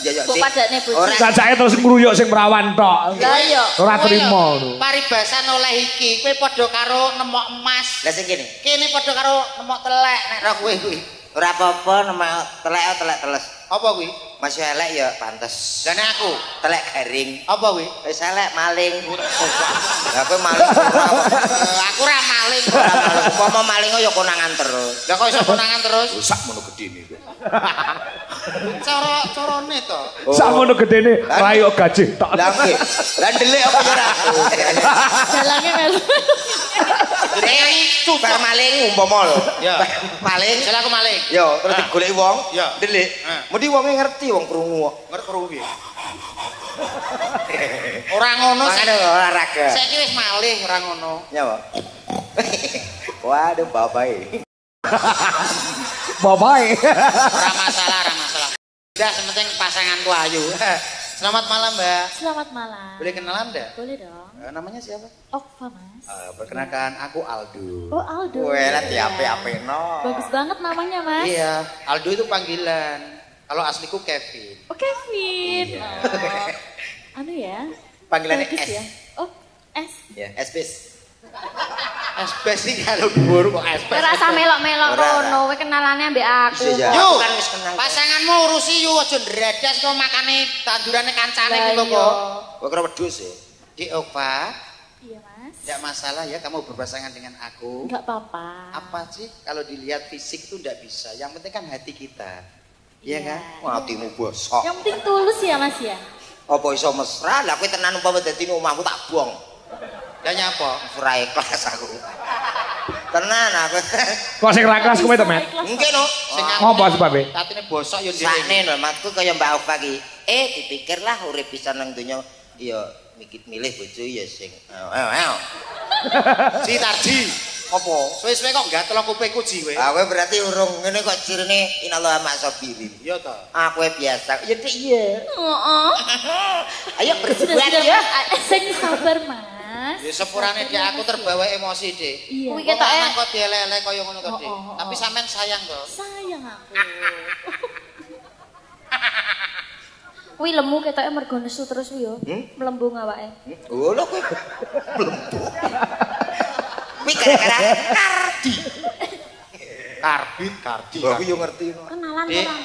Iya ya. Kok padane bojo. Ora Sajake terus ngruyuk sing perawan tok. Lah iya. Ora trimo lho. Paribasan oleh iki, kowe padha karo nemok emas. Lah sing kene. Kene padha karo nemok telek nek ora kowe kuwi. Ora apa-apa nama telek teles. Apa kuwi? Masih elek ya pantes. Lah nek aku, Telek garing. apa kuwi? Wis elek maling. Lah kowe maling ora apa. Aku ora maling. Ora maling. Upama maling ya konangan terus. Lah kok iso konangan terus? Sak mono gedene iku. Carane to. Sakmono gedene rayuk gaji tok. Lah nggih. Lah ndelik apa ya ora? Jalange melu. Jadi Bar maling umpama lho. Ya. Maling. Salah aku maling. Yo, terus digoleki wong, Ya. ndelik. Mesti wonge ngerti wong krungu kok. Ngerti karo piye? Ora ngono sih. Makane olahraga. Saiki wis malih ora ngono. Ya, Pak. Waduh, bapak. Bapak. Ora masalah, ora masalah. Udah sementing pasanganku ayu. Selamat malam, Mbak. Selamat malam. Boleh kenalan enggak? Boleh dong. Namanya siapa? Okva, Mas. Perkenalkan, aku Aldo. Oh, Aldo. Weh, lah Iya. diape-apeno. Bagus banget namanya, Mas. Iya, Aldo itu panggilan. Kalau asliku Kevin. Oh, Kevin. Iya. Oh. Anu ya. Panggilannya Bagus S. ya. Oh, S. Ya, SBS. Espes sih kalau dhuwur kok espes. Ora usah melok-melok Ora, ngono, kowe kenalane ambek aku. Bisa ya. kok. Yuk, Kan wis kenal. pasanganmu urusi yuk aja ndredas kok makane tandurane kancane Lah, gitu iya. kok. Kok kira wedhus ya? Di Okva, Iya, Mas. tidak masalah ya kamu berpasangan dengan aku. Enggak apa-apa. Apa sih kalau dilihat fisik tuh enggak bisa. Yang penting kan hati kita. Iya kan? Wah, hatimu bosok. Yang penting tulus ya, Mas ya. Apa iso mesra? Lah kowe tenan umpama dadi omahku tak buang. Lah nyapa? Ora ikhlas aku. Tenan aku. Kok sing ra kelas kowe to, Met? Mungkin no. Sing Ngopo sebabe? Atine bosok yo Sakne lho, matku kaya Mbak Alfa ki. Dipikirlah urip pisan nang donya ya mikir milih bojo ya sing. Ayo. Si Tarji. Apa? Suwe-suwe kok gatel kupingku ji kowe. Ah kowe berarti urung ngene kok cirine inallah mak sabirin. Iya to. Ah kowe biasa. Ya Dik, iya. Heeh. Ayo Sudah, berbuat sudah, ya. Mas. Sing sabar, Mas. Ya sepurane dia aku terbawa emosi, Dik. Iya. Kuwi Kuwi ketoke ketoke kok dielek-elek kaya ngono to, Dik. Oh. Tapi sampean sayang to. sayang aku. Kuwi lemu ketoke mergo nesu terus kuwi yo. Melembung awake. Oh lho kowe. Blembok. Kuwi gara-gara kardi. Kardi. Aku yo ngerti no. Kenalan Dik. orang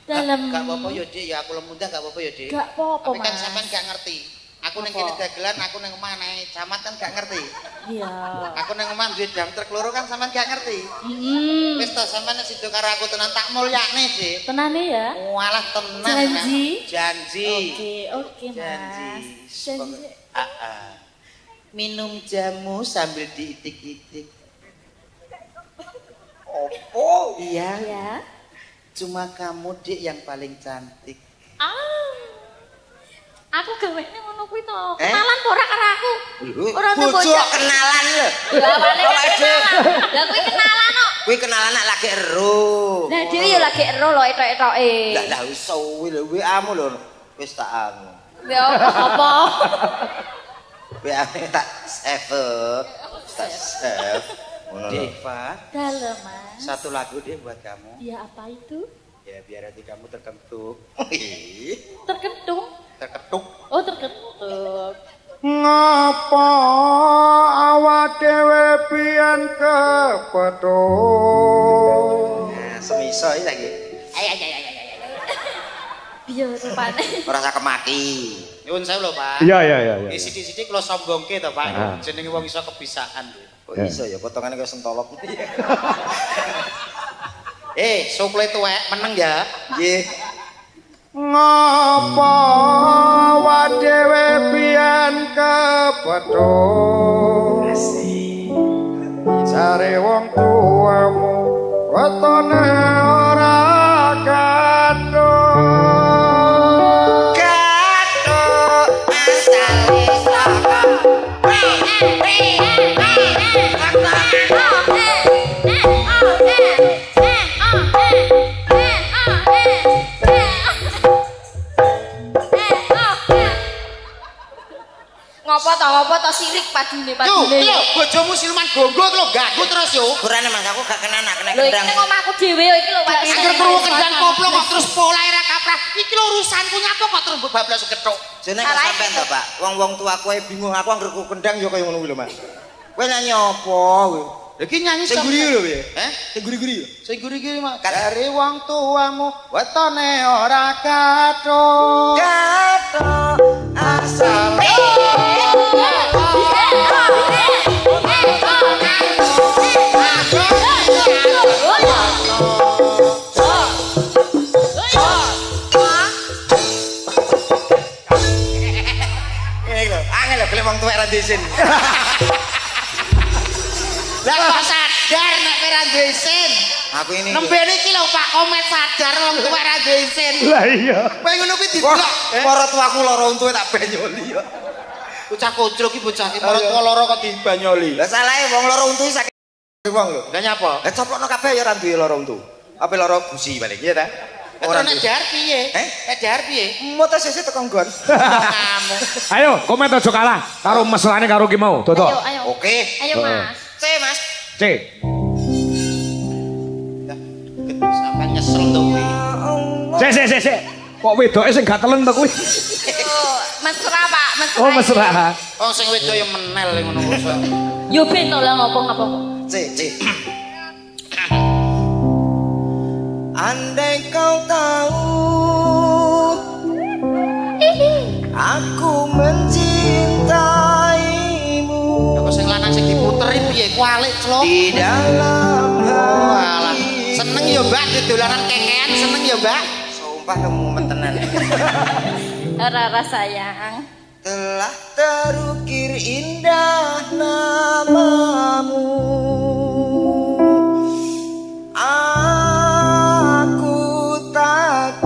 dalam. Gak apa-apa ya, Dik. Ya aku lemu dah gak apa-apa ya, Dik. Gak apa-apa, Tapi kan Mas. sampean gak ngerti. Aku aku ning kene dagelan, aku ning omah nek camat kan gak ngerti. Iya. Aku ning omah duwe dam truk loro kan sampean gak ngerti. Wis to sampean sida karo aku tenan tak mulyakne, Dik. Tenane ya? Walah tenan. Janji. Janji. Oke, Mas. Janji. Minum jamu sambil diitik-itik. Opo? Iya. Ya. Cuma kamu, Dik, yang paling cantik. Aku gawene ngono kuwi to. Kenalan ora karo aku. Ora tuh bojo kenalan lho. Lah paling kenalan. Lah kuwi kenalan kok. Kuwi kenalan nak lagi ero. Lah dhewe ya lagi ero lho etok-etoke. Lah wis suwi lho WA-mu lho. Wis tak anu. Ya apa? WA tak save. Tak save. Deva, Dalam, Mas. satu lagu deh buat kamu. Ya apa itu? Ya biar hati kamu terkentuk. Terketung. Terketuk. Oh, terketuk. Ngapa awak dhewe pian kepethuk? Nah, semisal iki lagi. Ayo. Biar rupane. Ora usah kemaki. Nyuwun sewu lho, Pak. Iya. Sithik-sithik kula sombongke to, Pak. Jenenge wong iso kebisaan. Kok iso ya potongane kaya sentolop. Sukle tuwek meneng ya. Nggih. Ngapa awak dhewe pian kepethuk? Jare wong tuamu wetone ora kathok. Kathok asale saka. Ngopo to sirik padune. Lho, bojomu siluman gonggo lho, ganggu terus yo. Kurane Mas aku gak kena Lho iki kendang. ning omahku dhewe iki lho, Pak. Angger perlu kendang koplo kok terus polahe ra kaprah. Iki lho urusanku nyapa kok terus bablas kethuk. Jenenge kok sampean to, Pak. Wong-wong tuaku ae bingung aku angger kendang ya kaya ngono kuwi lho, Mas. Kowe nyanyi apa kowe? Lha iki nyanyi Sing guri lho piye? Sing guri-guri lho. Sing guri-guri mah dari wong tuamu wetone ora kathok. Kathok asale. Angel lho gelem wong tuwek ra disin. Lah kok sadar nek ora duwe isin. Aku ini. Nembene iki lho Pak Komet sadar wong tuwek ra duwe isin. Lah iya. Kowe ngono kuwi didelok. Para tuaku lara untuke tak banyoli ya. Bocah kocrok iki bocah iki para tuwa lara kok dibanyoli. Lah salahe wong lara untu saking wong lho. Lah nyapa? Lah coplokno kabeh ya ora duwe lara untu. Apa lara gusi balik ya ta? Ora nek dahar piye? Nek dahar piye? Moto sesuk tekan nggon. Kamu. Ayo, komen aja kalah karo mesrane karo ki mau. Toto. Ayo. Oke. Ayo, Mas. C, Mas. C. Sampai nyesel to kuwi. C. Kok wedoke sing gak telen to kuwi? Mesra, Pak. Mesra. Oh, mesra. Wong sing wedok ya menel ngono kok. Yo ben to lah ngopo. C. Andai kau tahu aku mencintaimu. Kok sing lanang sing diputeri piye kualik clok. Di dalam Walah, hati. seneng ya Mbak dolanan kekean seneng ya Mbak. Sumpah kamu tenan. Rara sayang. Telah terukir indah namamu. Aku takut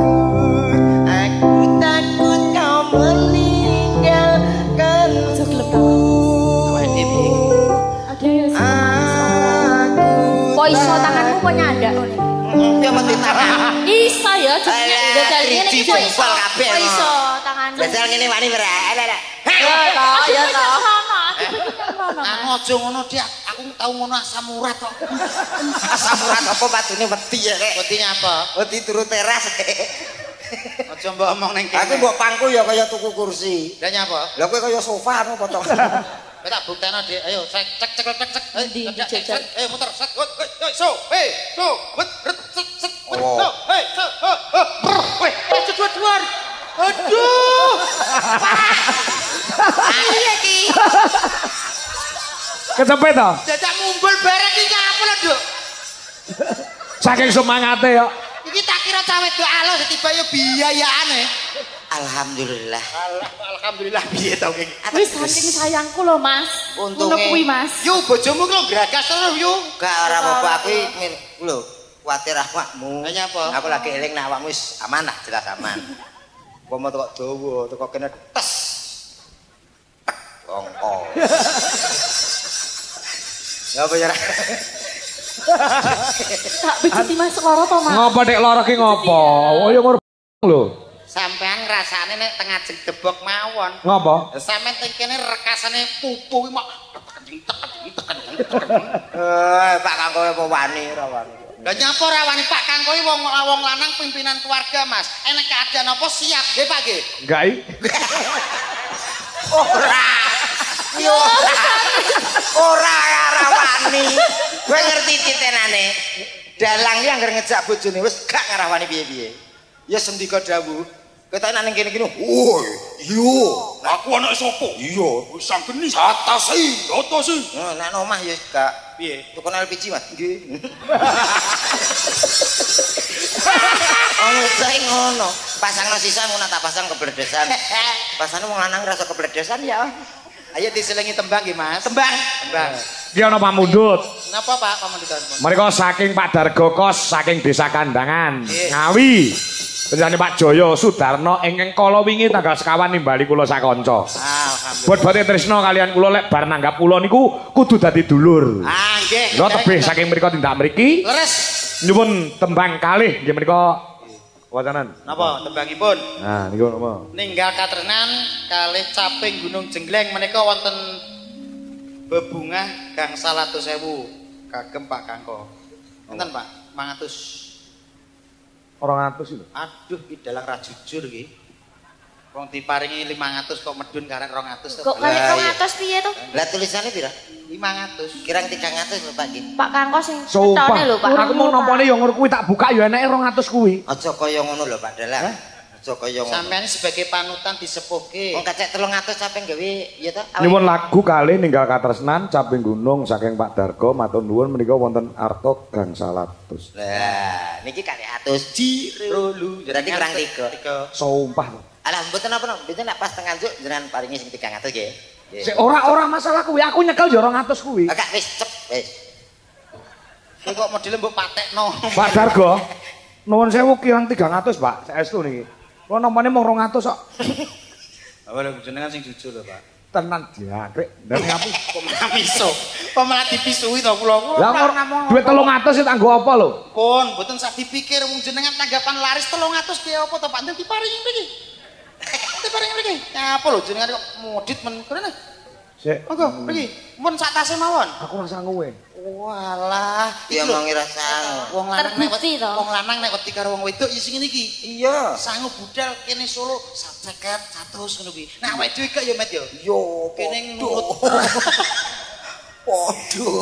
kau meninggalkanku. Kok iso tanganmu kok nyandak ngene? Ya mati tangan. Iso ya jenenge dadi ngene iki kok iso. Jempol kabeh, Kok iso tanganmu? Dasar ngene wani ora. Ya toh. Aja ngono Dik, aku tau ngono asam urat kok. Asam urat apa patune wedi ya rek. Wedi nyapa? Wedi turu teras. Aja mbok omong ning kene. Aku mbok pangku ya kaya tuku kursi. Lah nyapa? Lah kowe kaya sofa anu potong. Kowe tak buktekno Dik. Ayo cek. Ayo muter. Set. So. Set. Weh, aja dua-duan. Aduh. Kecepet to? Dadak mumbul bareng iki ngapa lho, Nduk? Saking semangate yo. Iki tak kira cawe wedok alus tiba yo biayaane. Alhamdulillah. Alhamdulillah piye to iki? Wis saking sayangku lho, Mas. Ngono kuwi, Mas. Yo bojomu ku gragas terus yo. Gak ora apa-apa aku lho, kuwatir awakmu. Lah nyapa? Aku lagi eling nek awakmu wis aman lah, jelas aman. Pomo teko dawa, teko kene tes. Ongko. Ya apa ya? Tak bejeti Mas loro to, Mas. Ngopo nek lara ki ngopo? Oh ya ngor lho. Sampean rasane nek tengah jeng debok mawon. Ngopo? Sampeyan teng kene rekasane pupu ki mok Pak Kangko apa wani ora wani. Lah nyapa ora wani Pak Kangko iki wong lanang pimpinan keluarga, Mas. Enek keadaan apa siap, nggih Pak nggih. Enggak i. Ora. Yo. Ora wani. Kowe ngerti titenane. Dalang iki anggere ngejak bojone wis gak ngarawani piye-piye. Ya sendika dawuh. Kowe tak nang kene-kene. Oh, iya. Aku anak sapa? Iya. Wis sanggeni atase. Nah, nek omah ya gak Piye? tukun LPG, Mas. Nggih. Ono sae ngono. Pasangno sisa ngono tak pasang kebledesan. Pasane wong lanang rasa kebledesan ya. Ayo diselingi tembang nggih, Mas. Tembang. Ki ana pamundhut. Napa Pak pamundutan? Mereka saking Pak Dargo Kos, saking Desa Kandangan, Nggih. Ngawi. Penjane Pak Joyo Sudarno ingkang kala wingi tanggal sekawan nimbali kula sakanca. Alhamdulillah. Bot-bote tresna kalian kula lek bar nanggap kula niku kudu dadi dulur. Ah, nggih. Kula tebih saking mriku tindak mriki. Leres. Nyuwun tembang kalih nggih menika wacanan. Napa tembangipun? Nah, niku napa? Ninggal katrenan kalih caping Gunung Jengleng menika wonten bebungah gangsal 100.000 kagem Pak Kangko. Enten Pak, 500. 200 itu. Aduh, iki dalang ra jujur iki. Wong diparingi 500 kok medun karek 200 to. Kok kali 200 piye to? Lah tulisannya pira? 500. Kirang 300 lho Pak iki. Pak Kangko sing Sumpah, ketone lho, Pak. aku mau nampane yo ngono kuwi tak buka yo enake 200 kuwi. Aja kaya ngono lho Pak Dalang. Aja kaya ngono. Sampeyan sebagai panutan disepuhke. Wong kacek 300 sampe gawe ya ta? Nyuwun lagu kalih ninggal katresnan caping gunung saking Pak Dargo matur nuwun menika wonten arta gangsal 100. Lah, niki kali 100 dirulu. Berarti kurang 3. Sumpah. Alah mboten apa-apa, mboten nek pas tengah juk jenengan paringi sing 300 nggih. Sik ora masalah kuwi, aku nyekel yo 200 kuwi. Agak wis cep wis. Kowe kok modele mbok patekno. Pak Dargo, nuwun sewu kirang 300, Pak. Saestu niki. Kula nampane mung 200 kok. Apa lho jenengan sing jujur lho, Pak. Tenan jangkrik. Dan ngapu. Kok malah miso. Kok malah dipisui to kula. Lah kok duit 300 sik tanggo apa lho? Pun, mboten sak dipikir wong jenengan tanggapan laris 300 piye apa to Pak? Ndek diparingi mriki. Diparingi mriki. Apa lho jenengan kok modit men kene. Sik. Monggo mriki. Mun sak tase mawon. Aku ora sanguwe. Walah, Ya mangi rasane. wong lanang nek Terbukti to. wong lanang nek wedi karo wong wedok ya sing ngene iki. Iya. Sangu budal kene Solo 50 100 ngono kuwi. Nah awake dhewe gak ya Met yo. Yo Kene nurut. Waduh.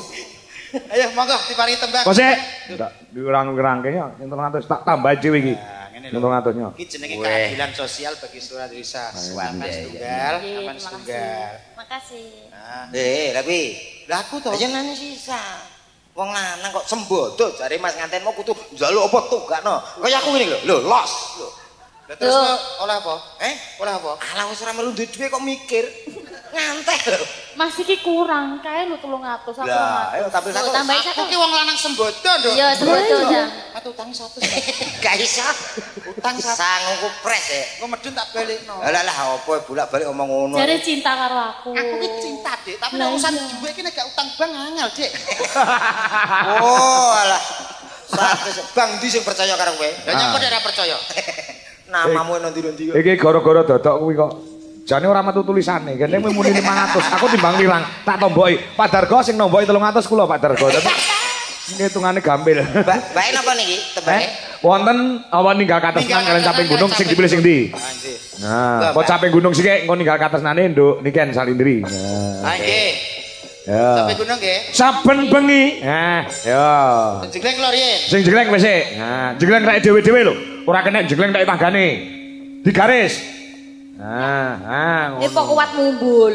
Ayo monggo diparingi tembang. Kok sik? Tak diurang-urangke ya, sing 300 tak tambah dhewe iki. Nah, ngene Sing lho. 300 nya. Iki jenenge keadilan sosial bagi seluruh desa. Sampeyan tunggal, Nggih, sampeyan terima tunggal. kasih. Makasih. Nah, Tapi lah aku to. aja nanya sisa. Wong lanang kok sembodo jare Mas nganten mau kudu njaluk apa tugakno. Kaya aku ngene lho. Lho, los. Lho. Lah terus oleh apa? Oleh apa? Alah wis ora melu duwe dhuwit kok mikir. Ngantek lho. Mas iki kurang kae lho 300 aku. Lah, ayo tampil satu. Tambahin Aku satu. ki wong lanang sembodo, Nduk. Iya, sembodo ya. Aku utang 100. Gak iso. Utang 100. Sanguku pres ya. Kok medun tak balikno. Lah apa bolak-balik omong ngono. Jare cinta karo aku. Aku ki cinta, Dik, tapi Lah, nek urusan iya. duwe ki nek gak utang bank angel, Dik. Oh, alah. 100 bang ndi sing percaya karo kowe? Lah nyapa nek ora percaya? Namamu nanti-nanti. Iki gara-gara dodok kuwi kok. Jane ora metu tulisane, kene muni 500. Aku timbang wirang, tak tomboki. Pak Dargo sing nomboki 300 kula Pak Dargo. Dadi hitungane gampil. Baik napa niki tebake? Wonten awan ninggal katresnan kalian caping gunung sing dipilih sing ndi? Anjir. Nah, kok caping gunung sik engko ninggal katresnane nduk niken salindri. Nah. Ha nggih. Ya. Sampai gunung nggih. Saben bengi. Nah, ya. Jengleng lho riyen. Sing jegleng wis sik. Nah, jegleng rek dhewe-dhewe lho. Ora kena jegleng rek tanggane. Digaris. Nah, Ini kok kuat mumbul.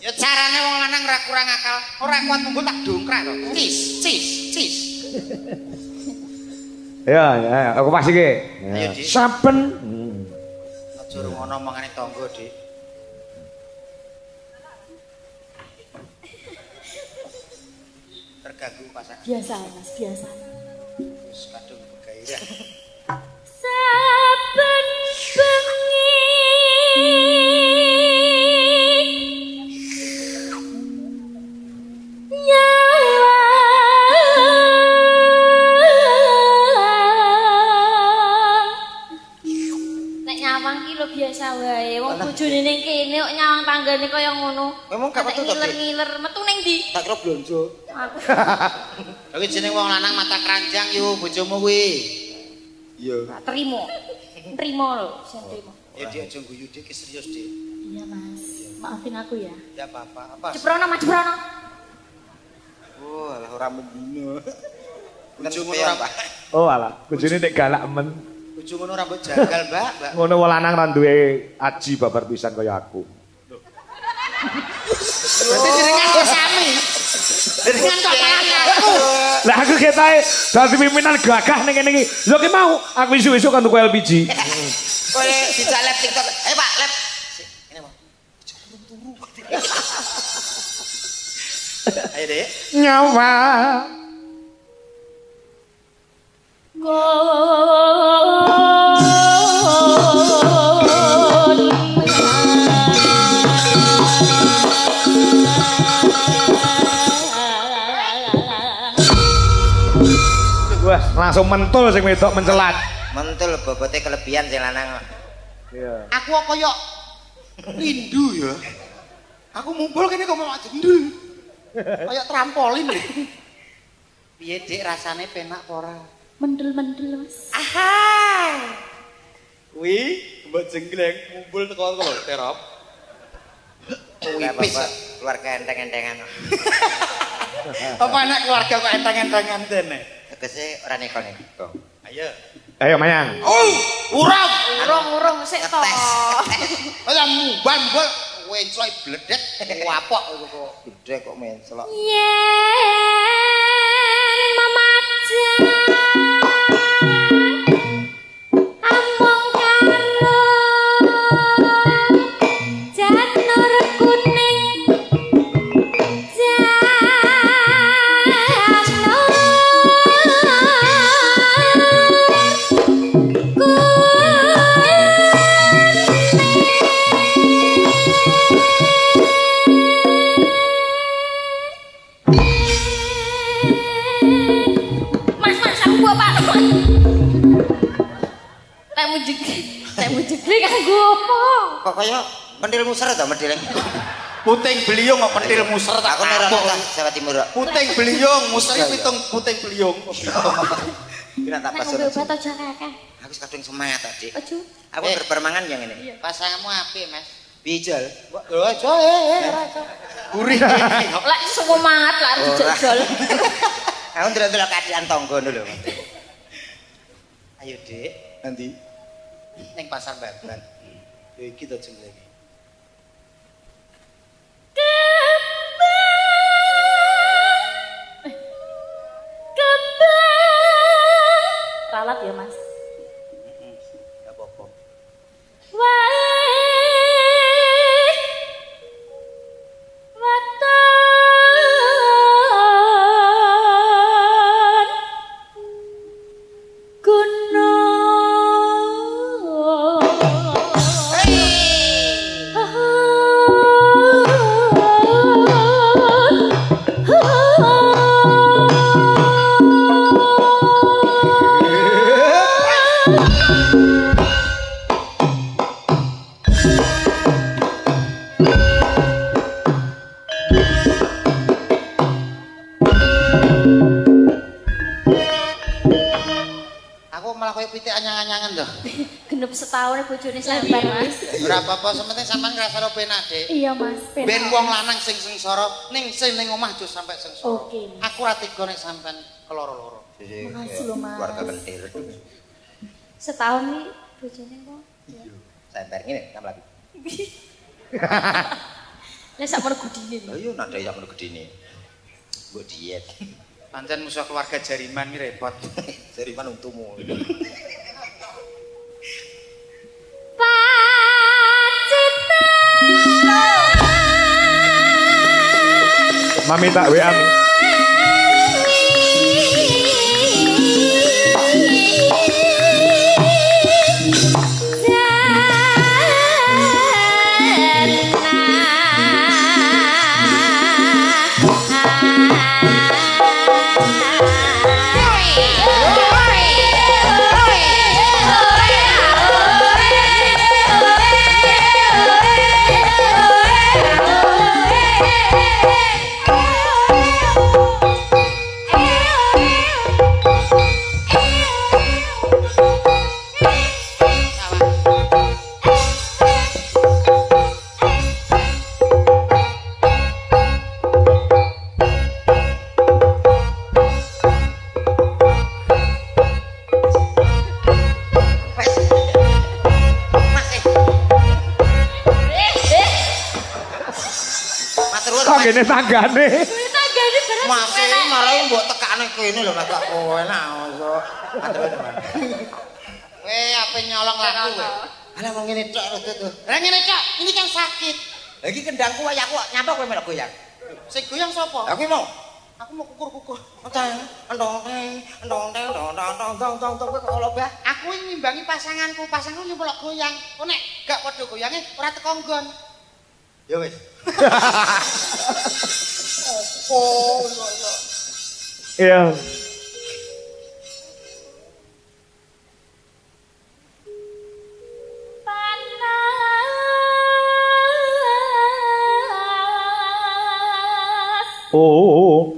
Ya carane wong lanang ora kurang akal, ora kuat mumbul tak dongkrak to. Cis. Ya, aku pas iki. Ayo, Dik. Saben Aja ngono omongane tangga, Dik. Terganggu pasangan. Biasa Mas, biasa. Wis kadung gairah. Saben bengi nek nyawang ki lho biasa wae. Wong bojone ning kene kok nyawang tanggane kaya ngono. Memang gak metu to, Dik? ngiler-ngiler metu ning ndi? Tak kira blonjo. Aku. Kuwi jeneng wong lanang mata keranjang yo bojomu kuwi. Iya. Tak trimo. Trimo lho, sing trimo. Ya dia aja guyu Dik, serius Dik. Iya Mas, maafin aku ya. Ya apa-apa. Apa? Ceprono Mas, ceprono. Oh, alah ora membunuh. Bojomu ora oh alah, bojone nek galak men. bojomu ora mbok jagal, Mbak. Ngono wong lanang ra duwe aji babar pisan kaya aku. Berarti jenengan kok sami. Jenengan kok aku. Lah aku ketae dadi pimpinan gagah ning kene iki. Lho ki mau aku isu-isu kan tuku LPG. Kowe dijak live TikTok. Pak, live. Ini mau. Ayo, Dek. Nyawa. Wah, langsung mentul sing wedok mencelat. Mentul bobote kelebihan sing lanang. Iya. Aku kok koyo lindu ya. Aku mumpul kene kok mau jendul. Kayak trampolin lho. Piye Dik rasane penak apa ora? Mendel-mendel Mas. Aha. Kuwi mbok jenggleng mumpul teko kok terop. Enggak apa-apa, keluarga enteng-entengan. Apa anak keluarga kok enteng-entengan dene? Tegese ora neko-neko. Ayo. Ayo Mayang. Oh, urang. Urung sik to. Ayo mumbal wencloy bledek wapok iku kok. Gede kok mencelok. Yen memajan among karo janur kuning Temu jegli kanggo apa? Kok kaya pentil muser to medil. Puting beliung kok pentil muser tak Aku kapok. neraka Jawa Timur. Puting beliung, museri pitung puting beliung. Kira tak Nek pasur. ngombe obat aja kakek. Aku kadung semangat tadi. Ojo. Aku berpermangan yang ini. Pasanganmu apik, Mas. Bijol. Lho aja ora aja. Gurih. Lek semangat lah arep dijajal. Aku ndelok-ndelok keadaan tangga lho. Ayo, Dik. Nanti ning pasar Baban. Yo iki to jenenge. Ralat ya Mas. Enggak apa-apa. pitik anyang-anyangan to. Genep setahun bojone sampean, Mas. Ora apa-apa, sementing sampean ngrasakno penak, Dik. Iya, Mas. Penak. Ben wong lanang sing sengsara ning omah aja sampe sengsara. Oke. Aku ora tega nek sampean keloro-loro. Makasih lho, Mas. Keluarga pentil. Setahun nih bojone kok. Sampai ngene, tam lagi. Nek sak menawa gedine. Lah iya nadai sak menawa gedine. Mbok diet. Pancen musuh keluarga Jariman iki repot. Jariman untumu. Mami tak WA. Kene tanggane. Tanggane barang. Masih marai mbok tekane kene lho gak kowe nak. Kowe ape nyolong laku kowe? Alah wong ngene tok lho tuh. Lah ngene cok, ini kan sakit. Lah iki kendangku wae aku nyapa kowe melok goyang. Sing goyang sapa? Aku mau. Aku mau kukur-kukur. Endong kowe bah. Aku ini ngimbangi pasanganku yo melok goyang. Kok nek gak padha goyange ora teko nggon. Ya wis. Oh, Iya. Oh.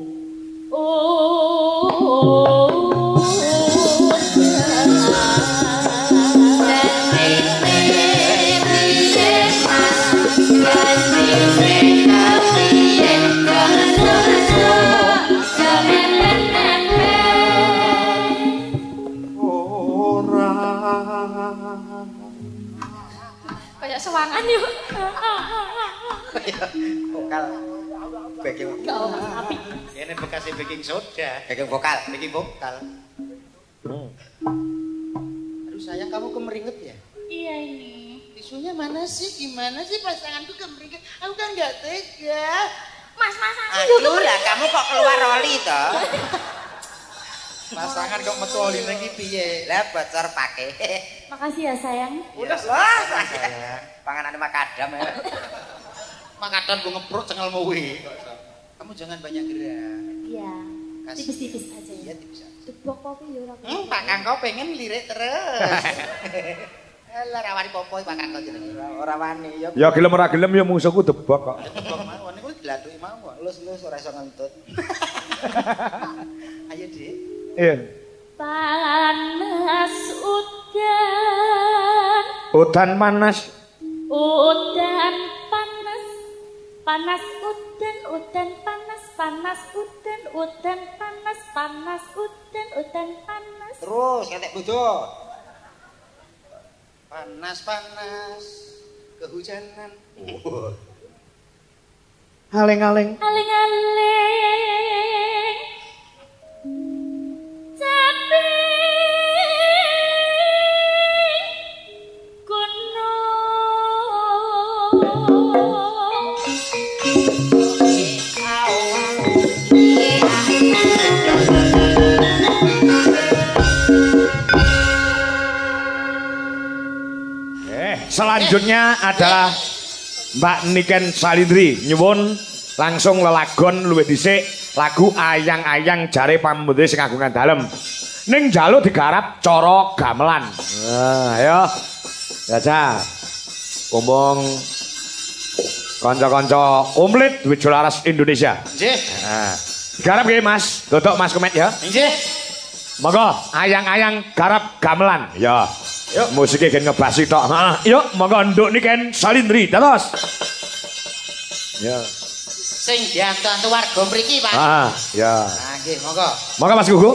Kayak sewangan yuk. Vokal. Backing Api. ini bekas baking soda. Backing vokal. Baking vokal. Aduh sayang kamu kemeringet ya? Iya ini. Tisunya mana sih? Gimana sih pasanganku kemeringet? Aku kan nggak tega. Mas Aduh lah kamu kok keluar oli toh? Pasangan kok metu oli lagi piye? Lah bocor pake. Makasih ya sayang. Udah lah sayang. Panganan makadam ya. Makadam gue ngeprut cengal muwi. Kamu jangan banyak gerak. Iya. Kasih. Tipis-tipis aja ya. Iya tipis aja. Tebok kopi ya ora. Pak Kang kau pengen lirik terus. Alah rawani popoi Pak Kang kau jenenge. Ora wani ya. Ya gelem ora gelem ya musuhku debak kok. Tebok mawon niku dilanduki mawon. Lus-lus ora iso ngentut. Ayo, Dik. Iya. Panas udan. Udan panas. Udan panas. Panas udan, udan panas, panas udan, udan panas, panas udan, udan panas. Terus ketek bodoh. Panas-panas kehujanan. Aling-aling. Aling-aling. Tapi selanjutnya adalah Mbak Niken Salindri nyuwun langsung lelagon luwih dhisik lagu Ayang-ayang jare pamundhe sing kagungan dalem ning njaluk digarap cara gamelan. Nah, ayo. Gaja. Ngomong kanca-kanca komplit duwe Jolaras Indonesia. Nggih. Nah, garap nggih Mas. Dodok Mas Komet ya. Nggih. Monggo ayang-ayang garap gamelan. Ya. Yuk musiknya kan ngebasi tok. Nah, yuk monggo nduk Niken Salindri terus. Ya. Sing diantu-antu warga mriki, Pak. Ah, ya. Nah, nggih, monggo. Monggo Mas Gugu.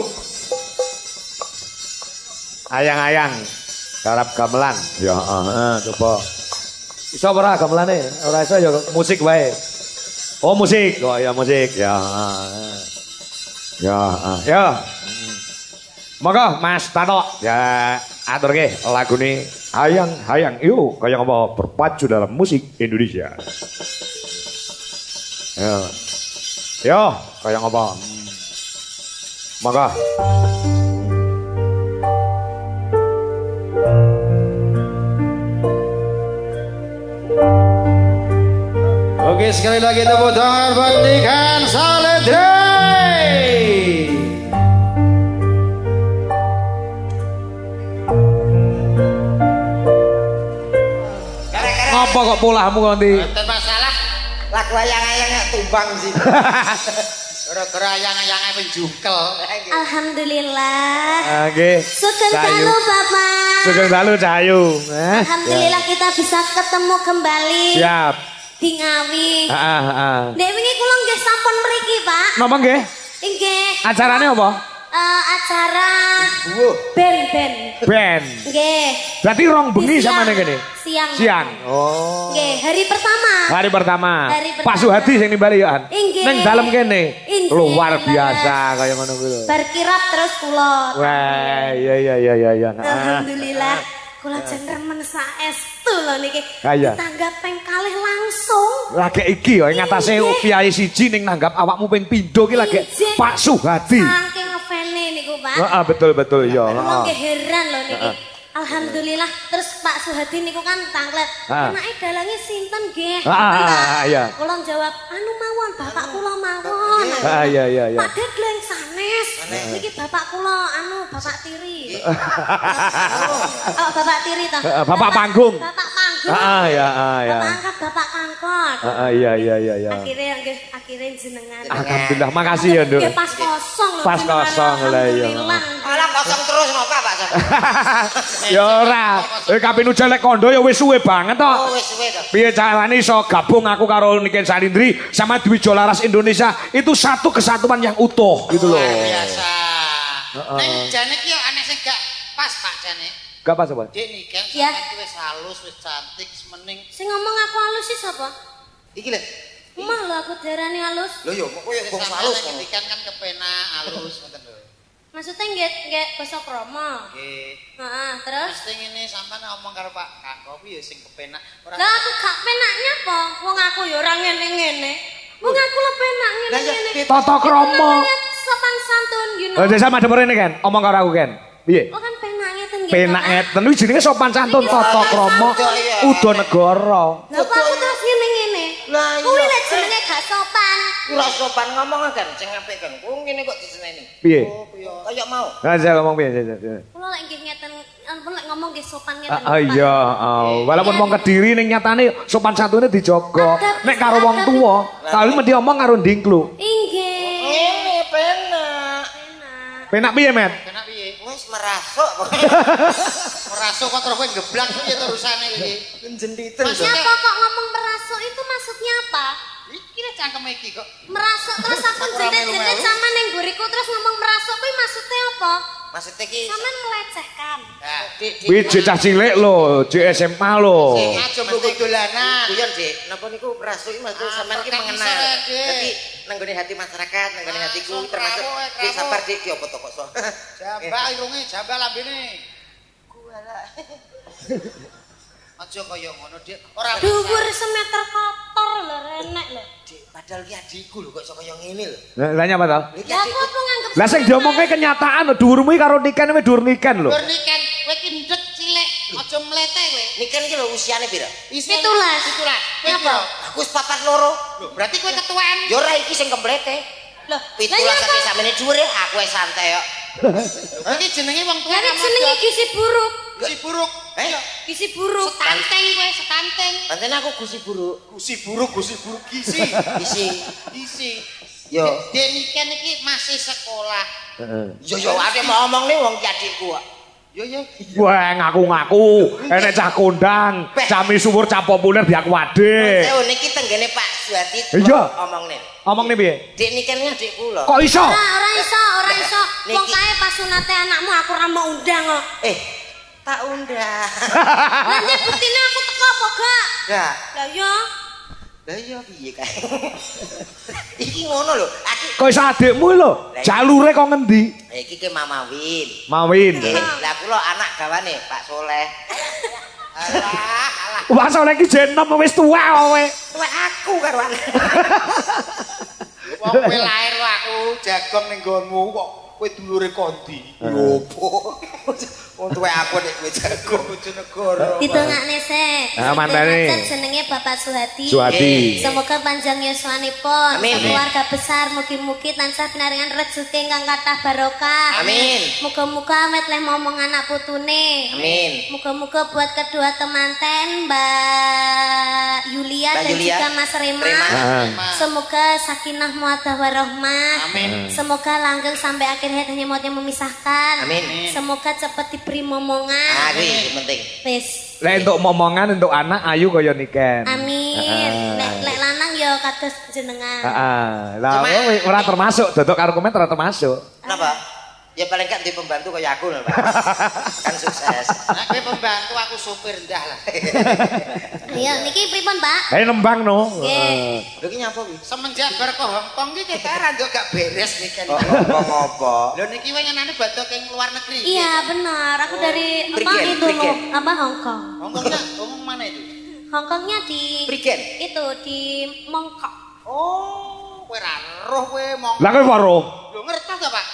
Ayang-ayang garap gamelan. Ya, coba. Iso ora gamelane? Ora iso ya musik wae. Oh musik. Oh ya musik. Ya. Ya, ya. Monggo Mas Tato. Ya, aturke lagune Hayang-hayang yuk kaya ngapa berpacu dalam musik Indonesia. Ya. Ya, kaya ngapa. Monggo. Oke, sekali lagi tepuk tangan buat Niken Saledre. Ngapa kok polahmu nganti? Mboten masalah. Lagu ayang-ayangnya tumbang sih. Gara-gara ayang-ayangnya penjungkel. Alhamdulillah. Nggih. Sugeng dalu Bapak. Sugeng dalu Cahayu. Alhamdulillah kita bisa ketemu kembali. Siap. Di Ngawi. Heeh. Dek wingi kula nggih sampun mriki, Pak. Napa nggih? Nggih. Acarane apa? Acara band. Band. Nggih. Berarti rong bengi samane kene. Siang. Oh. Nggih, hari pertama. Hari pertama. Hari pertama. Pak Suhadi sing nimbali ya. Nggih. Ning dalem kene. Nggih, Luar ning biasa kaya ngono kuwi lho. Bar kirap terus kula. Wah, iya. Alhamdulillah. Kula jan remen saestu lho niki. Iya. Tanggap ping kalih langsung. Lagi iki ya ngatasé kiai siji ning nanggap awakmu ping pindho ki lagi Pak Suhadi. Saking ngefene niku, Pak. Heeh, betul ya. Kula nggih heran lho niki. Alhamdulillah terus Pak Suhadi niku kan tanglet. Anake dalange sinten nggih? Iya. Kula jawab, anu mawon bapak kula mawon. Iya. Pak Dek leng sanes. Niki bapak kula anu bapak tiri. Oh, bapak tiri toh. Bapak panggung. Bapak panggung. Iya. Bapak angkat bapak kangkot. Iya. Akhirnya jenengan. Alhamdulillah, makasih ya, Nduk. Nggih pas kosong lho. Pas kosong lah iya. Malah kosong terus ngono Pak. Ya ora. Kaping ujalek kondo ya wis suwe banget to. Oh wis suwe to. Piye carane iso gabung aku karo Niken Salindri sama Dwi Jolaras Indonesia itu satu kesatuan yang utuh gitu loh. Biasa. Ning jane ki yo aneh sing gak pas Pak jane. Gak pas apa? Dek Niken Ya. sampeyan wis halus, wis cantik, semening. Sing ngomong aku halus sih sapa? Iki lho. Emah lho aku darani halus. Lho yo kok koyo wong halus kok. Niken kan kepenak halus ngoten lho. Maksudnya nggak basa kromo. Nggih. Heeh, terus? Terus sing ngene sampean ngomong karo Pak Kakop ya sing kepenak. Lah aku gak penaknya apa? Wong aku ya ora ngene-ngene. Wong aku lho penak ngene-ngene. Tata krama. Sopan santun you know. Oh, desa madhep rene kan. Omong karo aku kan. Piye? Oh kan penaknya ten Penak ngeten kuwi jenenge sopan santun tata krama uda negara. Lah kok aku terus ngene-ngene? Lah, iya. Kuwi lek jenenge gak sopan. Ora sopan ngomong kan sing apik kan. Ku ngene kok diseneni. Piye? Kayak mau. Nah, saya ngomong piye? Kula lek nggih ngeten, ampun lek ngomong nggih sopan ngeten. Iya, walaupun wong Kediri ning nyatane sopan santune dijaga. Nek karo wong tuwa, kali mesti omong karo ndingklu. Inggih. Ngene penak. Penak piye, Met? Penak piye? Wis merasuk. Merasuk kok terus kowe geblak piye terusane iki? Njenditen. Siapa kok ngomong merasuk itu maksudnya apa? Iki lek cangkem iki kok. Merasuk terus aku jendet-jendet sama neng guriku terus ngomong merasuk kuwi maksudnya apa? Maksudnya ki Sampeyan melecehkan. Nah, Kuwi cah cilik lho, cek SMA lho. aja mbok dolanan. Guyon, Dik. Napa niku merasuk iki maksud sampean ki mengenal. Dadi nenggone hati masyarakat, nenggone hatiku termasuk Dik sabar Dik ki opo to kok so. Jambak irunge, jambak lambene. Kuala. Aja kaya ngono, Dik. Ora Dhuwur semeter kotor lho renek lho. Dik, padahal ki adikku lho kok iso kaya ngene lho. Lah nyapa to? Iki Lah aku adikku. apa nganggep Lah sing diomongke kenyataan lho, dhuwurmu iki karo Niken wis dhuwur Niken lho. Dur Niken, kowe ki ndek cilik, aja mlete kowe. Niken iki lho usiane pira? 17. Apa? Aku wis 44. Lho, Berarti kowe ketuaan. ya ora iki sing komplete. Loh, 17 sampe samene dhuwure aku wis santai kok. Iki jenenge wong tuwa. Lah jenenge gizi buruk. si buruk. Gizi buruk. Stunting kowe, stunting. Pancen aku gusi buruk. Gusi buruk gizi. Gizi. Yo. Dek Niken iki masih sekolah. Yo ate mau omong nih wong adikku kok. Yo. Wah, ngaku-ngaku. Enek cah kondang, cah misuwur, cah populer di aku ade. Saya niki tenggene Pak Suhadi. Iya. Omong nih. Omong nih piye? Dek Niken adikku lho. Kok iso? Ora iso. Wong Niki. kae pas sunate anakmu aku ora mau undang kok. Tak undang. Lah nek buktine aku teko apa gak? Gak. Lah yo. Lah iya piye kae? Iki ngono lho. Kok iso adikmu lho? Jalure kok ngendi? Iki ke Mama Win. Mawin. Lah kula anak gawane Pak Soleh. Alah. Wah, soalnya iki jenem wis tuwa kowe. Tuwek aku karo anak. Wong kowe lair kok aku jagong ning nggonmu kok kowe dulure kondi. Opo? Wong tuwek aku nek kowe jago Bojonegoro. Ditungakne sik. Ah, mantane. Jenenge Bapak Suhadi. Suhadi. Semoga panjang yuswanipun. Amin. Keluarga besar mugi-mugi tansah pinaringan rezeki ingkang kathah barokah. Amin. Muga-muga awet leh momong anak putune. Amin. Muga-muga buat kedua temanten Mbak Yulia Mbak dan Yulia. juga Mas Rema. Ah. Semoga sakinah muadah warahmah. Amin. Semoga langgeng sampai akhir hayat hanya maut yang memisahkan. Amin. Semoga cepat diberi momongan. Ah, kuwi penting. Wis. Lek untuk momongan untuk anak ayu kaya niken. Amin. Lek lanang ya kados jenengan. Heeh. Lah Cuma- kowe ora termasuk, dodok karo komen ora termasuk. Kenapa? Ya paling gak di pembantu kayak aku lho, Pak. Kan sukses. Nek kowe pembantu aku supir ndah lah. Iya, niki pripun, Pak? Kae nembang no. Nggih. Lho ki nyapa kuwi? Semenjak bar ke Hongkong iki kita ra ndok gak beres nih kan. Ngopo? Lho niki wengenane badhe ke luar negeri. Iya, benar. Aku dari apa Prigen, itu Prigen. apa Hongkong. Hongkongnya Hongkong mana itu? Hongkongnya di Prigen. itu di Mongkok. Oh, kowe ra roh kowe mong. Lah kowe weruh. Lho ngertos ta, Pak?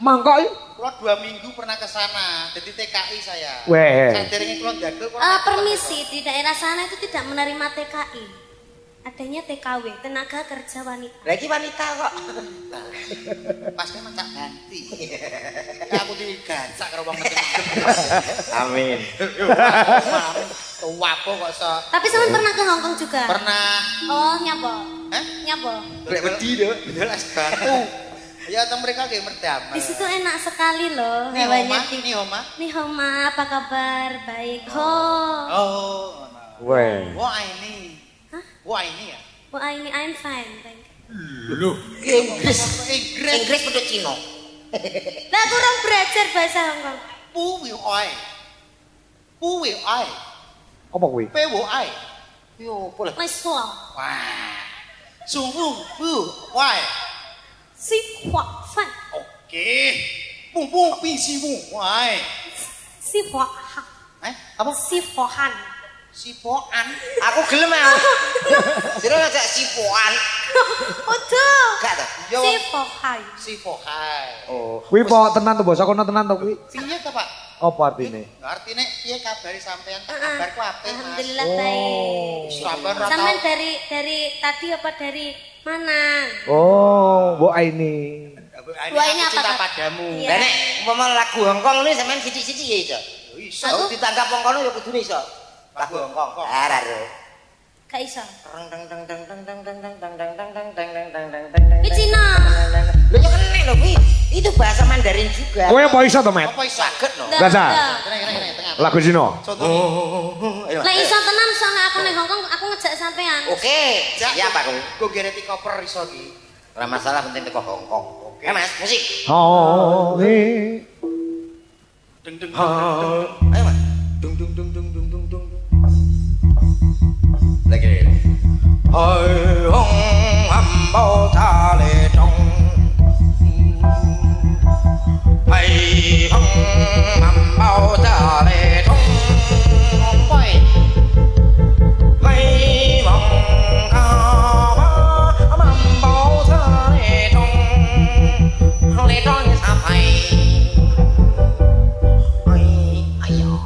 Mangkok iki. Kula 2 minggu pernah ke sana, jadi TKI saya. Weh. Saderenge kula ndadul kula. Permisi, di daerah sana itu tidak menerima TKI. Adanya TKW, tenaga kerja wanita. Lah iki wanita kok. Pas kan macak ganti. Aku digacak karo wong macam-macam. Amin. Tua apa kok iso. Tapi sampean pernah ke Hongkong juga? Pernah. Oh, nyapa? Hah? Nyapa? Lek wedi to, bener es batu. Ya atau mereka kayak merdamai. Di situ enak sekali loh Nih hewanya. Homa, nih Homa. Nih Homa, apa kabar? Baik. Oh. Weh. Wah ini. Hah? Wah ini ya. Wah ini I'm fine, thank you. Inggris. Inggris. Inggris pedut Cina. Lah kurang belajar bahasa Hongkong. Pu wi oi. Pu wi oi. Apa kuwi? Pe wo oi. Yo, boleh. Nice one. Wah. Sungguh pu oi. Si hua fan. Oke. Pu pu pi si wu oi. Si hua han. Apa? Si hua han. Sipoan. Aku gelem ah. Sira ngajak sipoan. Betul. Gak to? Yo. Si hua hai. Sipohai. Oh. Kuwi po tenan to basa kono tenan to kuwi. Piye to, Pak? Apa artine? Artine piye kabari sampean? Kabarku apik, Mas. Alhamdulillah baik. Sampean ra Sampean tau. dari tadi apa dari mana? Oh, mbok ini. Wah, ini Aku apa, cinta Kak? padamu. Iya. Lah nek umpama lagu Hongkong ini sampean sithik-sithik ya iso. Iso. Aku ditanggap wong kono ya kudune iso. Lagu Hongkong. Ora ro. Gak iso. Teng teng teng teng teng teng teng teng teng teng teng teng teng teng teng teng. Ini Cina. Lho ya kene lho kuwi. Itu bahasa Mandarin juga. Kowe apa iso to, Met? Apa iso? Saged no. Nggak, Bahasa? nggak. Kene tengah. Lagu Cina. Contohnya. Lah iso tenan soalnya aku ning Hongkong aku ngejak sampean. Oke. Siap aku. Go gereti koper iso iki. Ora masalah penting teko Hongkong. Oke Mas, musik. Oh, Deng deng. Ayo Mas. Dung dung dung dung dung dung dung. Lagi. Hai hong ham bao tha le trong. Hai hong ham bao tha le trong. Oi. Hai hong ha ba ham bao tha le trong. Le trong sa pai. Ai ayo.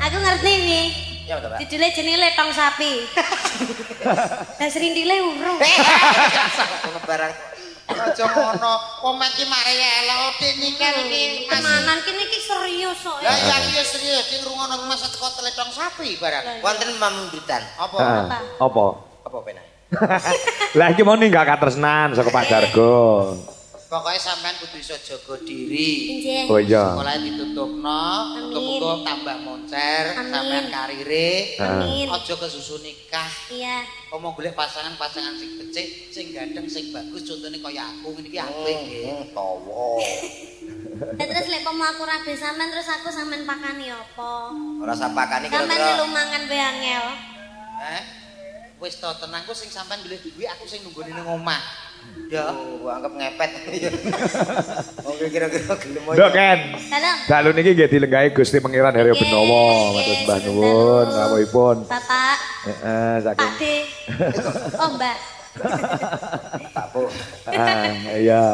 Aku ngerti nih. Ya betul, Pak. Judulnya jenenge letong sapi. Lah serindile urung. Ngono barang. Aja ngono. Komen ki mari elok niki iki. Tenanan kene iki serius kok. Lah ya iki serius sing ngrungokno masa teko teletong sapi barang. Wonten mamambutan. Apa? Apa? Apa penak? Lah iki mau ninggal katresnan saka Pak Dargo. Pokoknya sampean kudu iso jaga diri. Injih. Oh iya. Sekolah ditutupno, Amin. muga-muga tambah moncer, Amin. sampean karire. Amin. Aja kesusu nikah. Iya. Omong golek pasangan-pasangan sing becik, sing ganteng, sing bagus, contohnya kaya aku ngene iki apik nggih. Tawa. Lah terus lek pomo aku rabe sampean terus aku sampean pakani apa? Ora sapakane Sampean kira-kira. lu mangan wae angel. Heh? Wis to tenang ku sing sampean golek duwe aku sing nunggone ning omah. Ya, gua anggap ngepet. Oke kira-kira gelem aja. Nduk Ken. Halo. Dalu niki nggih dilenggahi Gusti Pangeran Haryo Nggih, Benowo, nggih, matur mbah Gusti nuwun, Dalu. rawuhipun. Bapak, Heeh, saking. Pak D. Oh, Mbak. Pak Bu. Iya.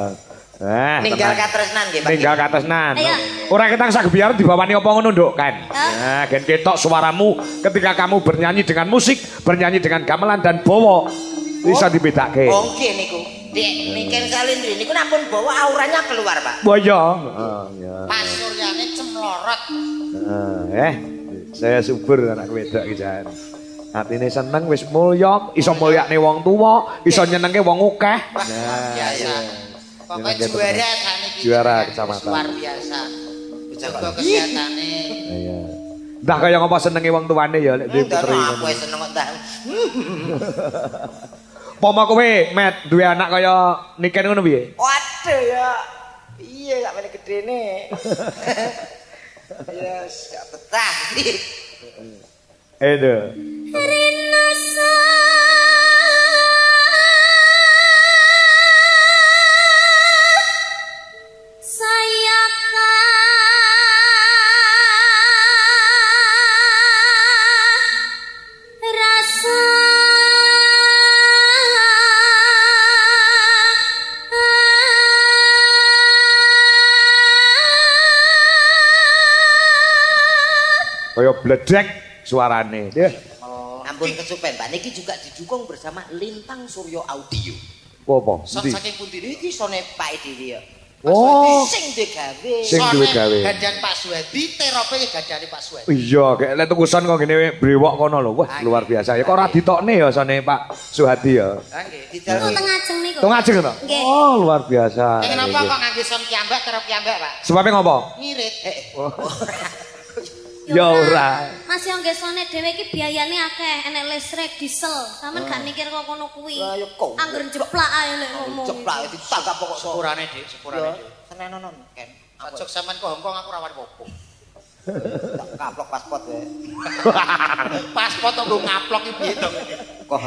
Ninggal katresnan nggih Pak. Ninggal katresnan. Ayo. Ora ketang sagebiar dibawani apa ngono, Nduk, kan? Hah? Nah, gen ketok suaramu ketika kamu bernyanyi dengan musik, bernyanyi dengan gamelan dan bowo. Bisa dibedake. Oh nggih niku. Dek Niken Salindri niku nampun bawa auranya keluar, Pak. Oh iya. Iya. Pak Suryane cemlorot. Saya subur anak wedok iki jan. Atine seneng wis mulya, iso mulyakne wong tuwa, iso nyenengke wong akeh. Biasa. Pokoknya juara saniki. Juara kecamatan. Luar biasa. Jaga kesehatane. Iya. Entah kaya ngapa senenge wong tuane ya lek duwe putri. Aku wis seneng kok ta. Poma kowe met duwe anak kaya Niken ngono piye? Waduh ya. Iya gak meneh gedene. Ya gak betah. Edo. Kaya bledek suarane. Ampun kesupen Pak niki juga didukung bersama Lintang Suryo Audio. Apa? Son Endi? saking pundi Iki sone Pak Dewi ya. Oh, Sing digawe. sing duwe gawe. Gandan Pak Suwedi, terope gandane Pak Suwedi. Iya, kayak lek tuku son kok ngene brewok kono lho. Wah, luar biasa. Ya kok ora ditokne ya sone Pak Suhadi ya. Ha nggih. Niku teng ajeng niku. Tung ajeng to? Nggih. Oh, luar biasa. Kenapa kok ngangge son kiambak terop kiambak, Pak? Sebabnya ngopo? Ngirit. Ya ora. Mas yo ngesone dhewe iki biayane akeh, enek listrik, diesel. Sampeyan gak mikir kok kono kuwi. Lah yo kok. Angger jeplak ae lek ngomong. Ceplak ditangkap pokok Sepurane, Dik, sepurane, Dik. senenonon Ken. Ajok sampean ke Hongkong aku rawani popo. Tak kaplok paspor wae. Paspor kok nggo ngaplok iki piye to? Kok.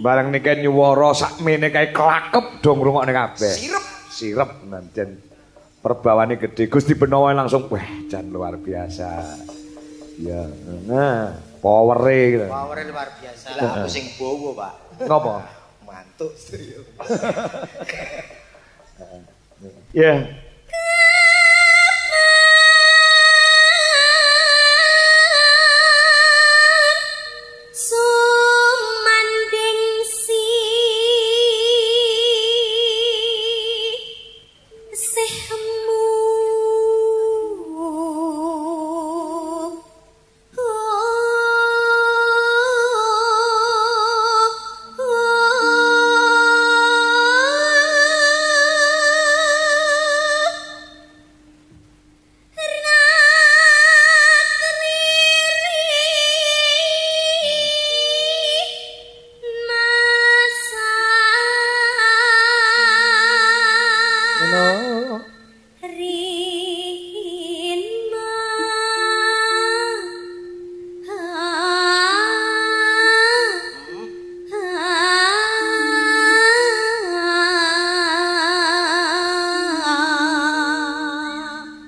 Barang niken nyuwara sakmene kae klakep do ngrungokne kabeh. Sirep. Sirep nanten perbawane gede. Gusti Benowo langsung wah jan luar biasa. Ya, nah, powere gitu. Powere luar biasa. Lah aku sing bowo, Pak. Ngopo? Mantuk. Ya.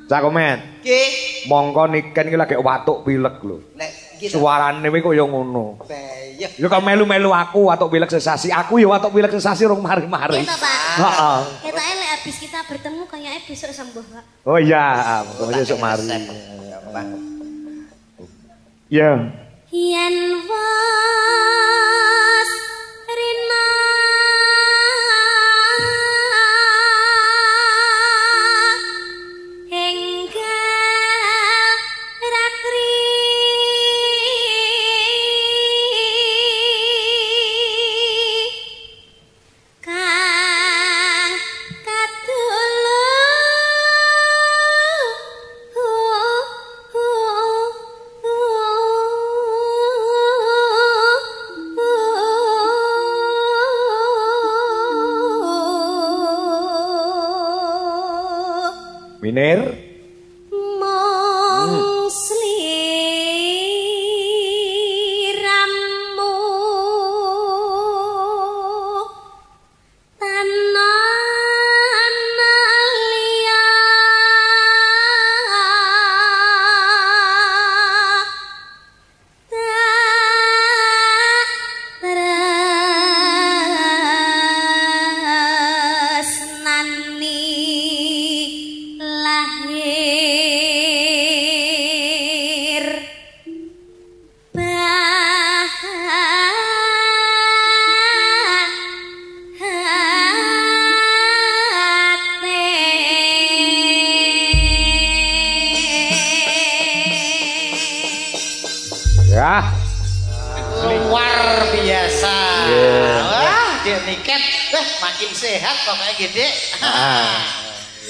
Cakomen. Nggih. Mongko niken iki lagi watuk pilek lho. Nek iki Suarane kuwi kaya ngono. bayah. Ya kok melu-melu aku watuk pilek sesasi. Aku ya watuk pilek sesasi rong mari-mari. Iya toh, Pak. Heeh. Ketoke lek habis kita bertemu kayaknya besok sembuh, Pak. Oh iya, monggo besok mari. Ya. Yen was rina Nir. Mong sliramu tanan liya tresnani lahir Ya. Luar biasa. Yeah. Wah, Dek Niken, makin sehat pokoknya gede.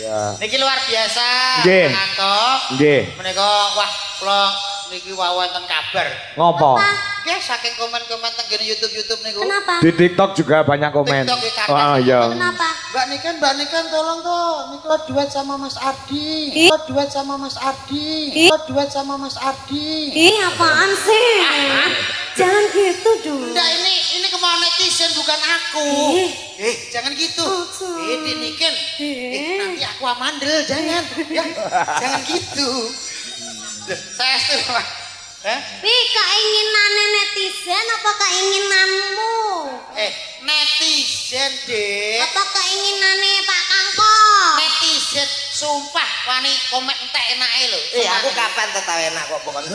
Ya. Niki luar biasa. Nggih. Ngantuk. Nggih. Menika wah kula niki wonten kabar. Ngopo? Nggih saking komen-komen teng YouTube niku. Kenapa? Di TikTok juga banyak komen. TikTok ya, kakak. Oh iya. Kenapa? Mbak Niken tolong toh. Niku duet sama Mas Ardi. Duet sama Mas Ardi. Duet sama Mas Ardi. Ih, apaan sih? Jangan gitu dong. Enggak, ini kemauan netizen bukan aku. Jangan gitu. Dek Niken. Nanti aku amandel, jangan. Ya, jangan gitu. Saya setuju. Pi, keinginannya netizen apa keinginanmu? Netizen, Dek. Apa keinginannya Pak Kangkong? Netizen sumpah wani komen entek enake lho. Aku kapan tetap enak kok pokoknya.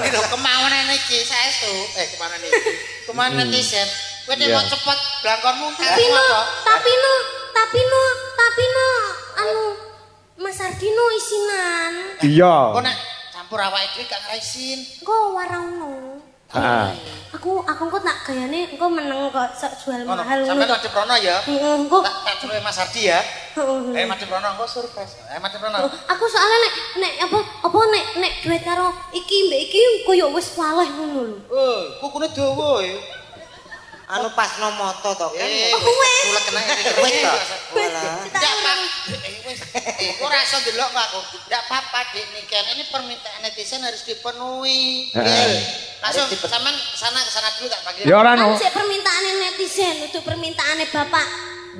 Ini lho kemauan niki saestu. Kemana niki? Kemana netizen? Kowe nek mau cepet blangkonmu Tapi no, anu Mas Ardino isinan. Iya. Kok nek campur awake dhewe gak ngaisin. Engko warauno. Heeh. Aku kok tak gayane engko meneng kok sok jual mahal Sampai ngono. Madep Rono ya. Engko Tak celuk Mas Ardi ya. heeh. Madep Rono engko surprise. Madep Rono. Aku soalnya nek nek duet karo iki mbek iki koyo wis waleh ngono lho. Kukune dawa ya. Anu pas no moto to kan. Kula kena Wis to. Ndak Pak. Ora iso delok kok aku. Ndak apa-apa Dik Niken. Ini permintaan netizen harus dipenuhi. Langsung sampean ke sana dulu tak panggil. Ya ora no. Sik permintaane netizen untuk permintaane Bapak.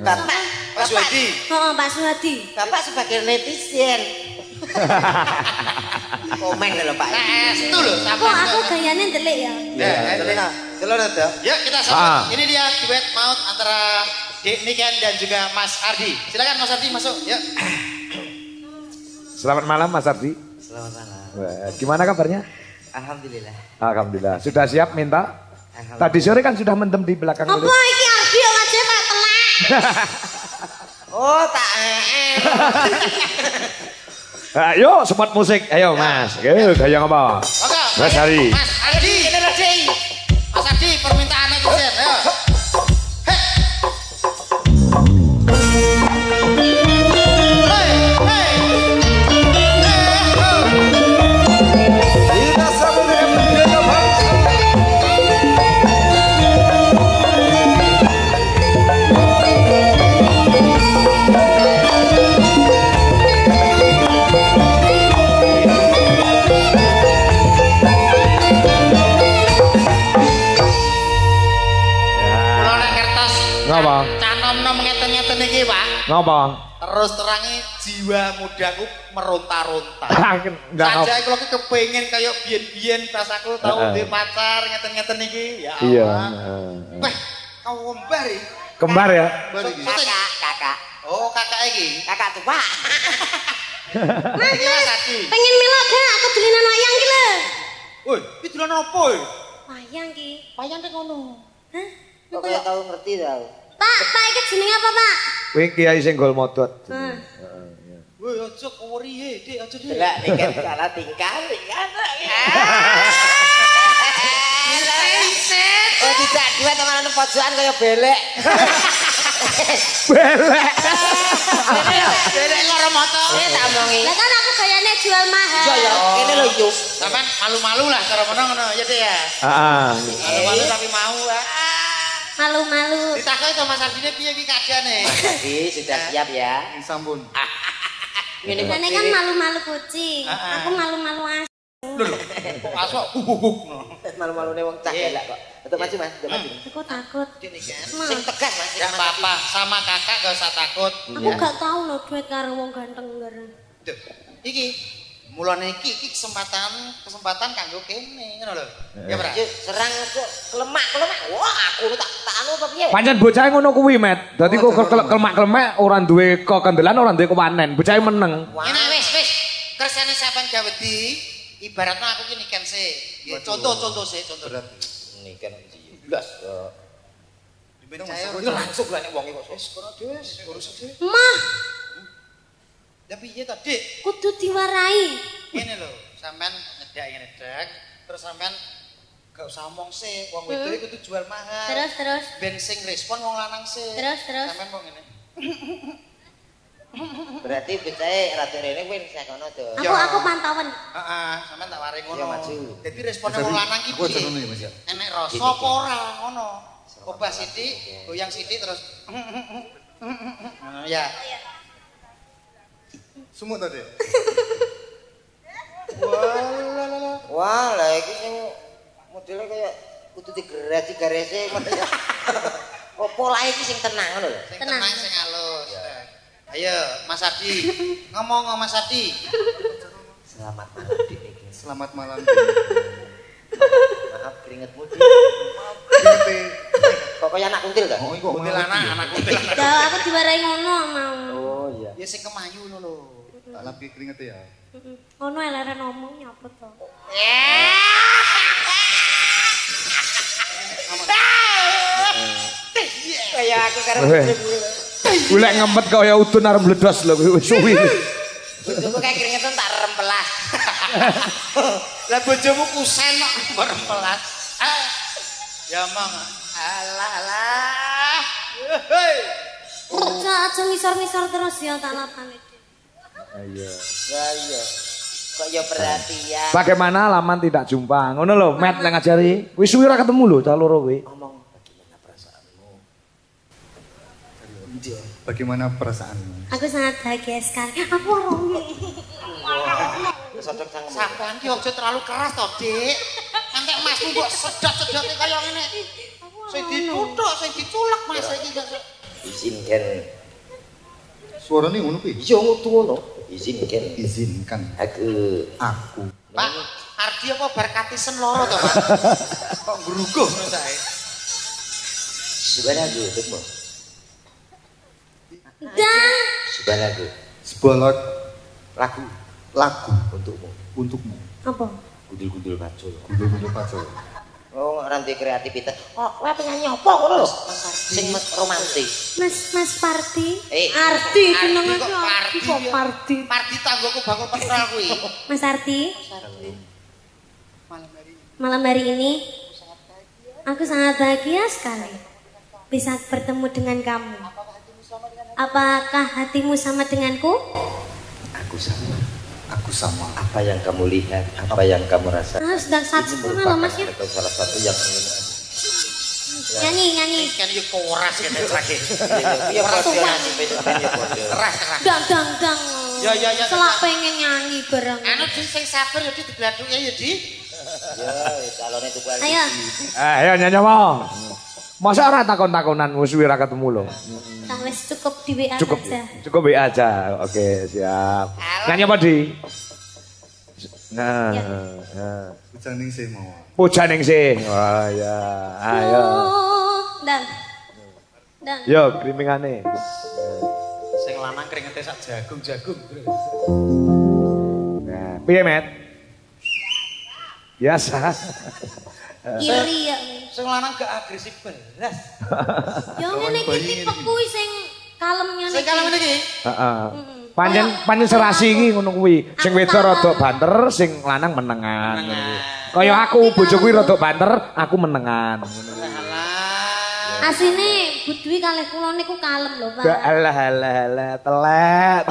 Bapak, Pak Suwadi. Heeh, Pak Suwadi. Bapak sebagai netizen. Komen lho Pak. Itu lho Kok sampean. aku gayane ndelik ya. Celana to. Yuk kita sambut. Ini dia duet maut antara Dik Niken dan juga Mas Ardi. Silakan Mas Ardi masuk. Yuk. Selamat malam Mas Ardi. Selamat malam. Wah, gimana kabarnya? Alhamdulillah. Alhamdulillah. Sudah siap minta? Tadi sore kan sudah mendem di belakang Apa kulit. iki Ardi aja kayak telek. Oh, tak Ayo sempat musik. Ayo Mas. Ayo gaya apa? Oke. Mas Ardi. Mas Ardi. Ini Ardi. Mas Ardi permintaan netizen. Ayo. Kita sambut dengan bendera bangsa. Kula nek kertas. Ngapa? Canomno ngeten-ngeten iki, Pak. Ngapa? Terus terangi jiwa mudaku meronta-ronta. Enggak ngapa. Sajake kula ki kepengin kaya biyen-biyen pas aku tau duwe pacar ngeten-ngeten iki. Ya Allah. Iya. Weh, kau kembar iki. Kembar ya? kakak. Oh, kakak iki. Kakak tuh Pak. Iki Mas Ardi. Pengen melok gak aku dolinan wayang ki lho. Woi, iki dolan opo iki? Wayang ki. Wayang nek ngono. Hah? Kok kaya tahu ngerti tau. Pak iki jenenge apa, Pak? Kowe kiai sing gol modot. Woi, aja keweri he, Dik, aja Dik. Delak nek salah tingkah kan. Oh, tidak dua teman-teman pojokan kaya belek. Belek. Delek karo moto. Tak omongi. Lah kan aku gayane jual mahal. Iya ya, kene lho yuk. Sampeyan malu-malu lah cara ngono ya, Dik ya. Heeh. Malu-malu tapi mau, Pak. Malu-malu. Ditakoki to Mas Ardine piye iki kajiane? Jadi sudah siap ya. Sampun. Nenek kan malu-malu kucing. Aku malu-malu asu. Asu bubuk. Malu-malune wong cah elek kok. Betul maju Mas, betul maju. Aku takut. Sing tegas Mas. Enggak apa-apa, sama kakak gak usah takut. Aku gak tahu loh duit karo wong ganteng bareng. Iki mulane iki kesempatan kanggo kene ngono lho. Ya Bra. Serang kelemak. Wah, aku tak anu apa piye? Pancen bocahe ngono kuwi, Met. Dadi kok kelemak-kelemek ora duwe kekendelan, ora duwe kewanen. Bocahe meneng. Ini wis. Kersane sampean gawe di ibaratnya aku ki niken sih. Contoh sih, contoh. Niken jelas. Langsung lah nek wong iki kok. Wis kono dhewe, urus dhewe. Mah, Lah piye to, Dik? kudu diwarai. Ngene lho, sampean nyedak, terus sampean gak usah omong sih, wong wedok iku kudu jual mahal. Terus. Ben sing respon wong lanang sih. Terus. Sampean kok ngene. Berarti becahe ratu rene kuwi sak kono to. Aku pantauan. Heeh, sampean tak waring ngono. Ya, maju. Dadi responnya wong lanang ki piye? Enek rasa apa ora ngono. Obah sithik, goyang sithik terus. Ngono ya. Semut tadi. Wah, lah iki sing modele kaya kudu digerasi garese. Apa lah iki sing tenang ngono lho. Sing tenang sing halus. Ayo, Mas Adi. Ngomong Mas Adi. Selamat malam Dik iki. Selamat malam. Maaf keringetmu Dik. Keringetnya. Kok kaya anak kuntil ta? Oh, kok Anak kuntil. Dah aku diwarai ngono mau. Oh iya. Ya sing kemayu ngono lho. Tak lapi keringetnya ya. Ngono eleren ngomong nyapa to. Kaya aku karo Golek ngempet kaya udun arep meledos lho kuwi suwi. bojoku kayak keringetan tak rempelas. Lah bojomu kusen kok merempelas. Ya mong. Alah. Hei. Aja ngisor-ngisor terus ya tak lapane. Iya. Lah iya. Kok ya perhatian. Bagaimana laman tidak jumpa? Ngono lho, Met lek ngajari. Wis suwi ora ketemu lho cah loro kuwi. Ngomong bagaimana perasaanmu? Bagaimana perasaanmu? Aku sangat bahagia sekali. Aku orangnya. Sodok sang Sampean ki aja terlalu keras to, Dik. Entek masmu kok sedot-sedote kaya ngene. Sing dituthuk, sing diculek Mas iki kok. izinkan. Suaranya ngono kuwi. Iya ngono ngono. Izinkan. Izinkan Aku. Pak, Ardi apa berkatisen loro to, Pak? Kok ngruguh ngono sae. Subhanahu wa Dan Subhanahu. sebuah Lagu untukmu. apa? Gundul-gundul pacul. Gundul-gundul pacul. Oh, nanti kreativitas. Oh, kowe penyanyi apa ngono lho? Sing romantis. Mas Parti. Arti Arti jenenge kok Parti kok ya? Parti. Parti tanggoku bangun pentral kuwi. Mas Arti, Malam hari ini. malam hari ini aku sangat bahagia sekali bisa bertemu dengan kamu. Apakah hatimu sama denganku? Aku sama. Apa yang kamu lihat, apa yang kamu rasa. Sedang saat sempurna loh Mas ya. Itu salah satu yang ingin. Nyanyi. Kan yo koras ya lagi. Iya, nyanyi keras. Dang. Ya. Selak pengen nyanyi bareng. Anu sing sabar yo digladuke ya, Di. Ya, calonnya tuku lagi. Ayo, Ayo nyanyi apa? Masa ora takon-takonan wis suwi ra ketemu lho. tak wis cukup di WA Cukup. saja. Cukup WA aja. Oke, siap. Nyanyi apa, Di? Nah, Ucaning sih mau. pujaning sih. Wah, ya. Ayo. Oh, dan. Yo, krimingane. Sing lanang kringete sak jagung. Nah, piye, Met? Biasa. Iri ya. Sing lanang gak agresif belas. Yo ngene iki tipeku sing kalem ngene Sing kalem iki. Heeh. Pancen serasi iki ngono kuwi. Sing wedok rada banter, sing lanang menengan. Kaya aku bojoku rada banter, aku menengan. Alah. Asine Budwi kalih kula niku kalem lho, Pak. Alah, telek.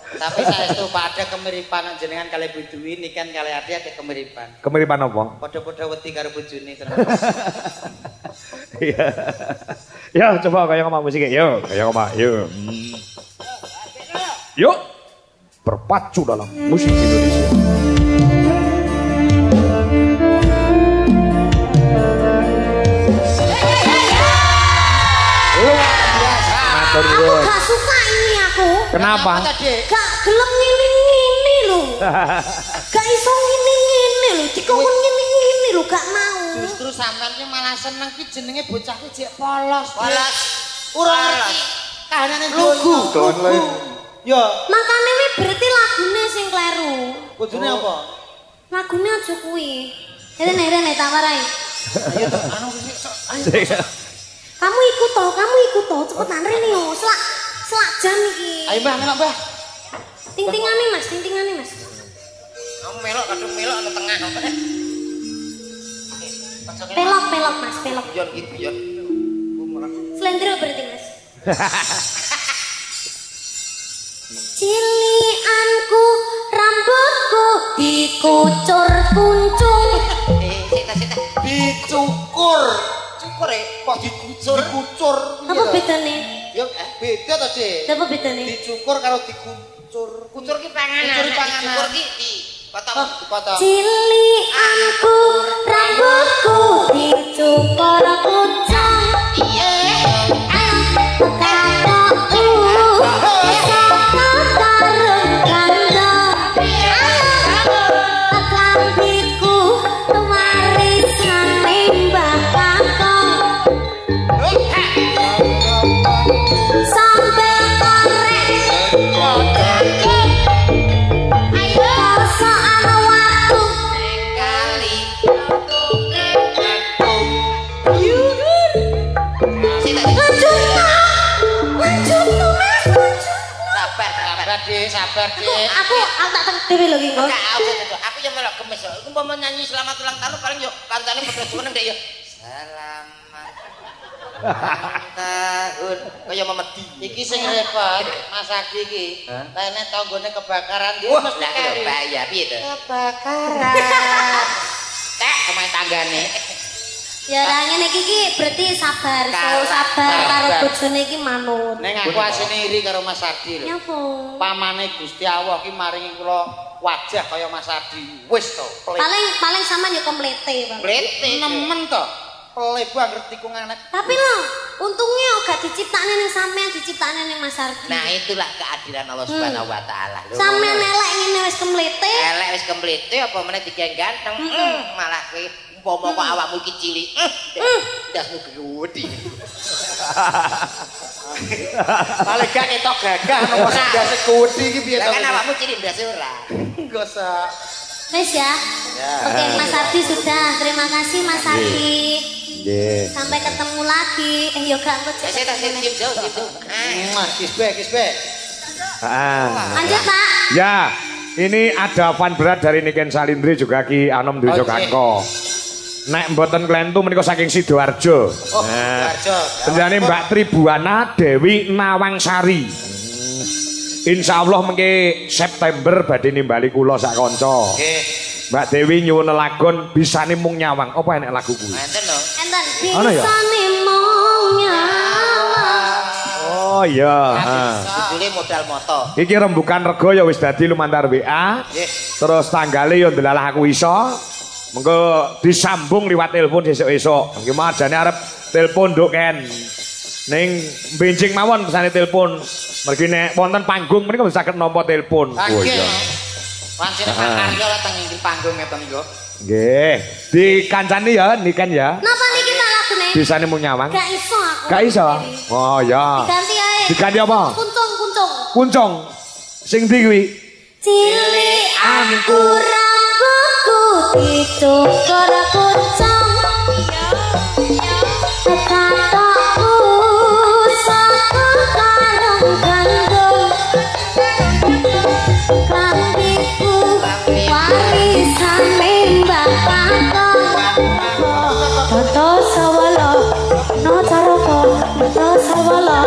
Tapi saestu Pak ada kemiripan jenengan kali Budwi ini kan kali Adi ada kemiripan. Kemiripan apa? Padha-padha wedi karo bojone terus. Iya. Yo, coba kaya ngomong musik. Yo, kaya ngomong. Yo. Yuk. berpacu dalam musik Indonesia. Aku gak suka ini aku. Kenapa? Gak gelem ngini-ngini lho. Gak iso ngini-ngini lho. Dikongkon ngini-ngini lho gak mau. Justru sampean ki malah seneng ki jenenge bocah ki jek polos. Polos. Ora ngerti. Kahanane lugu. Ya. Makane wi berarti lagune sing kleru. Kudune apa? Lagune aja kuwi. Rene tak warai. Ayo anu ayo. Kamu ikut toh, cepetan Rene yo. Selak jam iki. Ayo Mbah, melok Mbah. Ting-tingane Mas. Kamu melok kadung melok nang tengah. Pelok Mas, pelok. Guyon iki guyon. Slendro berarti Mas. Cilianku rambutku dikucur kuncung. Dicukur. Cukur kok dikucur. Apa bedane? Ya beda to, Dik. Apa bedane? Dicukur karo dikucur. Kucur ki panganan. Dicukur ki dipotong. Cilianku rambutku dicukur kuncung. Iya. Sabar, Dik. Aku tak dhewe lho iki, Bos. Aku yo melok gemes. Iku umpama nyanyi selamat ulang tahun paling yo kancane padha seneng Dek yo. Selamat tahun. Kaya memedi. Iki sing repot, Mas Adi iki. Lene tanggone kebakaran dia mesti kari. Bahaya piye to? Kebakaran. Tek pemain tanggane. Ya ra ngene iki berarti sabar, sabar karo bojone iki manut. Ning aku asine iri karo Mas Adi lho. Nyapa? Pamane Gusti Allah ki maringi kula wajah kaya Mas Adi. Wis to, Paling sampean yo komplete, Bang. Komplete nemen to. Plebe ngerti ku anak. Tapi lho, untungnya gak diciptakne ning sampean, diciptakne ning Mas Ardi. Nah, itulah keadilan Allah Subhanahu wa taala. Sampean elek ngene wis komplete. Elek wis komplete apa meneh digawe ganteng. Malah kowe umpama kok awakmu iki cilik. Ndasmu gedhe. Paling gak ketok gagah nomor ndase gedhe iki piye to? Kan awakmu cilik ndase ora. Engko sak. Wis ya. Oke, Mas Ardi sudah. Terima kasih Mas Ardi. Sampai ketemu lagi. Yo gak engko. Kisbe. Lanjut, Pak. Ya, ini ada fan berat dari Niken Salindri juga Ki Anom Dwi Joganko. Nek mboten klentu menika saking Sidoarjo. Sidoarjo. Penjane Mbak Tribuana Dewi Nawangsari. Insya Allah mengke September badhe nimbali kula sak kanca. Nggih. Mbak Dewi nyuwun lelagon bisane mung nyawang. Apa enek lagu kuwi? Enten lho. Enten bisane mung nyawang. Oh iya, judule modal moto. Iki rembukan rego ya wis dadi lumantar WA. Nggih. Terus tanggale ya ndelalah aku iso. Mengko disambung liwat telepon esuk-esuk. Nggih majane arep telepon nduk Ken. Ning benjing mawon pesane telepon. Mergi nek wonten panggung menika bisa saged nampa telepon. Oh iya. Pancen pakarya lah teng inggil panggung ngeten niku. Nggih, dikancani ya Niken ya. Napa niki tak lagune? Bisane mung nyawang. Gak iso aku. Gak iso. Oh ya. Diganti ae. Diganti apa? Kuncung. Kuncung. Sing ndi kuwi? Cilianku rambutku dicukur kuncung. Katokku saka karung gandum. Klambiku warisane Mbah Kakung. Toto sawala no caraka, toto sawala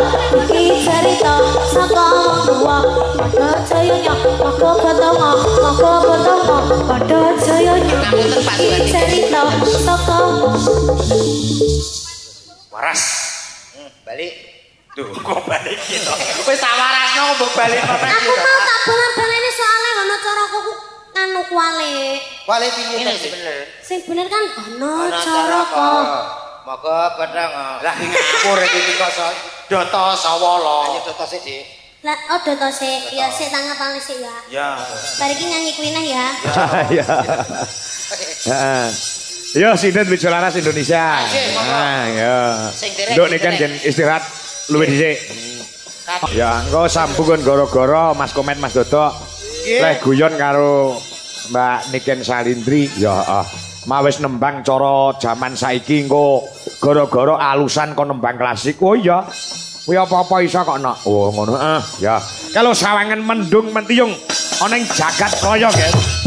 iki cerita saka tuwa. Padha jayanya maka batonga, padha jayanya iki cerita saka waras. Balik. Duh, kok balik gitu. Wis tak warasno kok balik meneh aku gitu. mau tak bola-balene caraku ku anu kuali. Kuali piye sing bener? Sing bener kan ana caraka. Maka pedang. Lah ngapur iki kok Data Sawala. Ayo Data sik, Dik. Lah to sik, ya sik tak ngapalne sik ya. Ya. Bar iki nyanyi kuwi nah ya. Ya. Heeh. Yo Sidet Wijolaras Indonesia. Nah, ya. Nduk niki kan istirahat luwih dhisik. Ya, engko sambungan gara-gara Mas Komet Mas Dodo. Leh guyon karo Mbak Niken Salindri. Ya, mawis nembang cara jaman saiki engko gara-gara alusan kon nembang klasik. Oh iya. Kuwi apa-apa iso kok nak. Oh ngono. Ya. Kalau sawangan mendung mentiyung ana ing jagat raya, guys.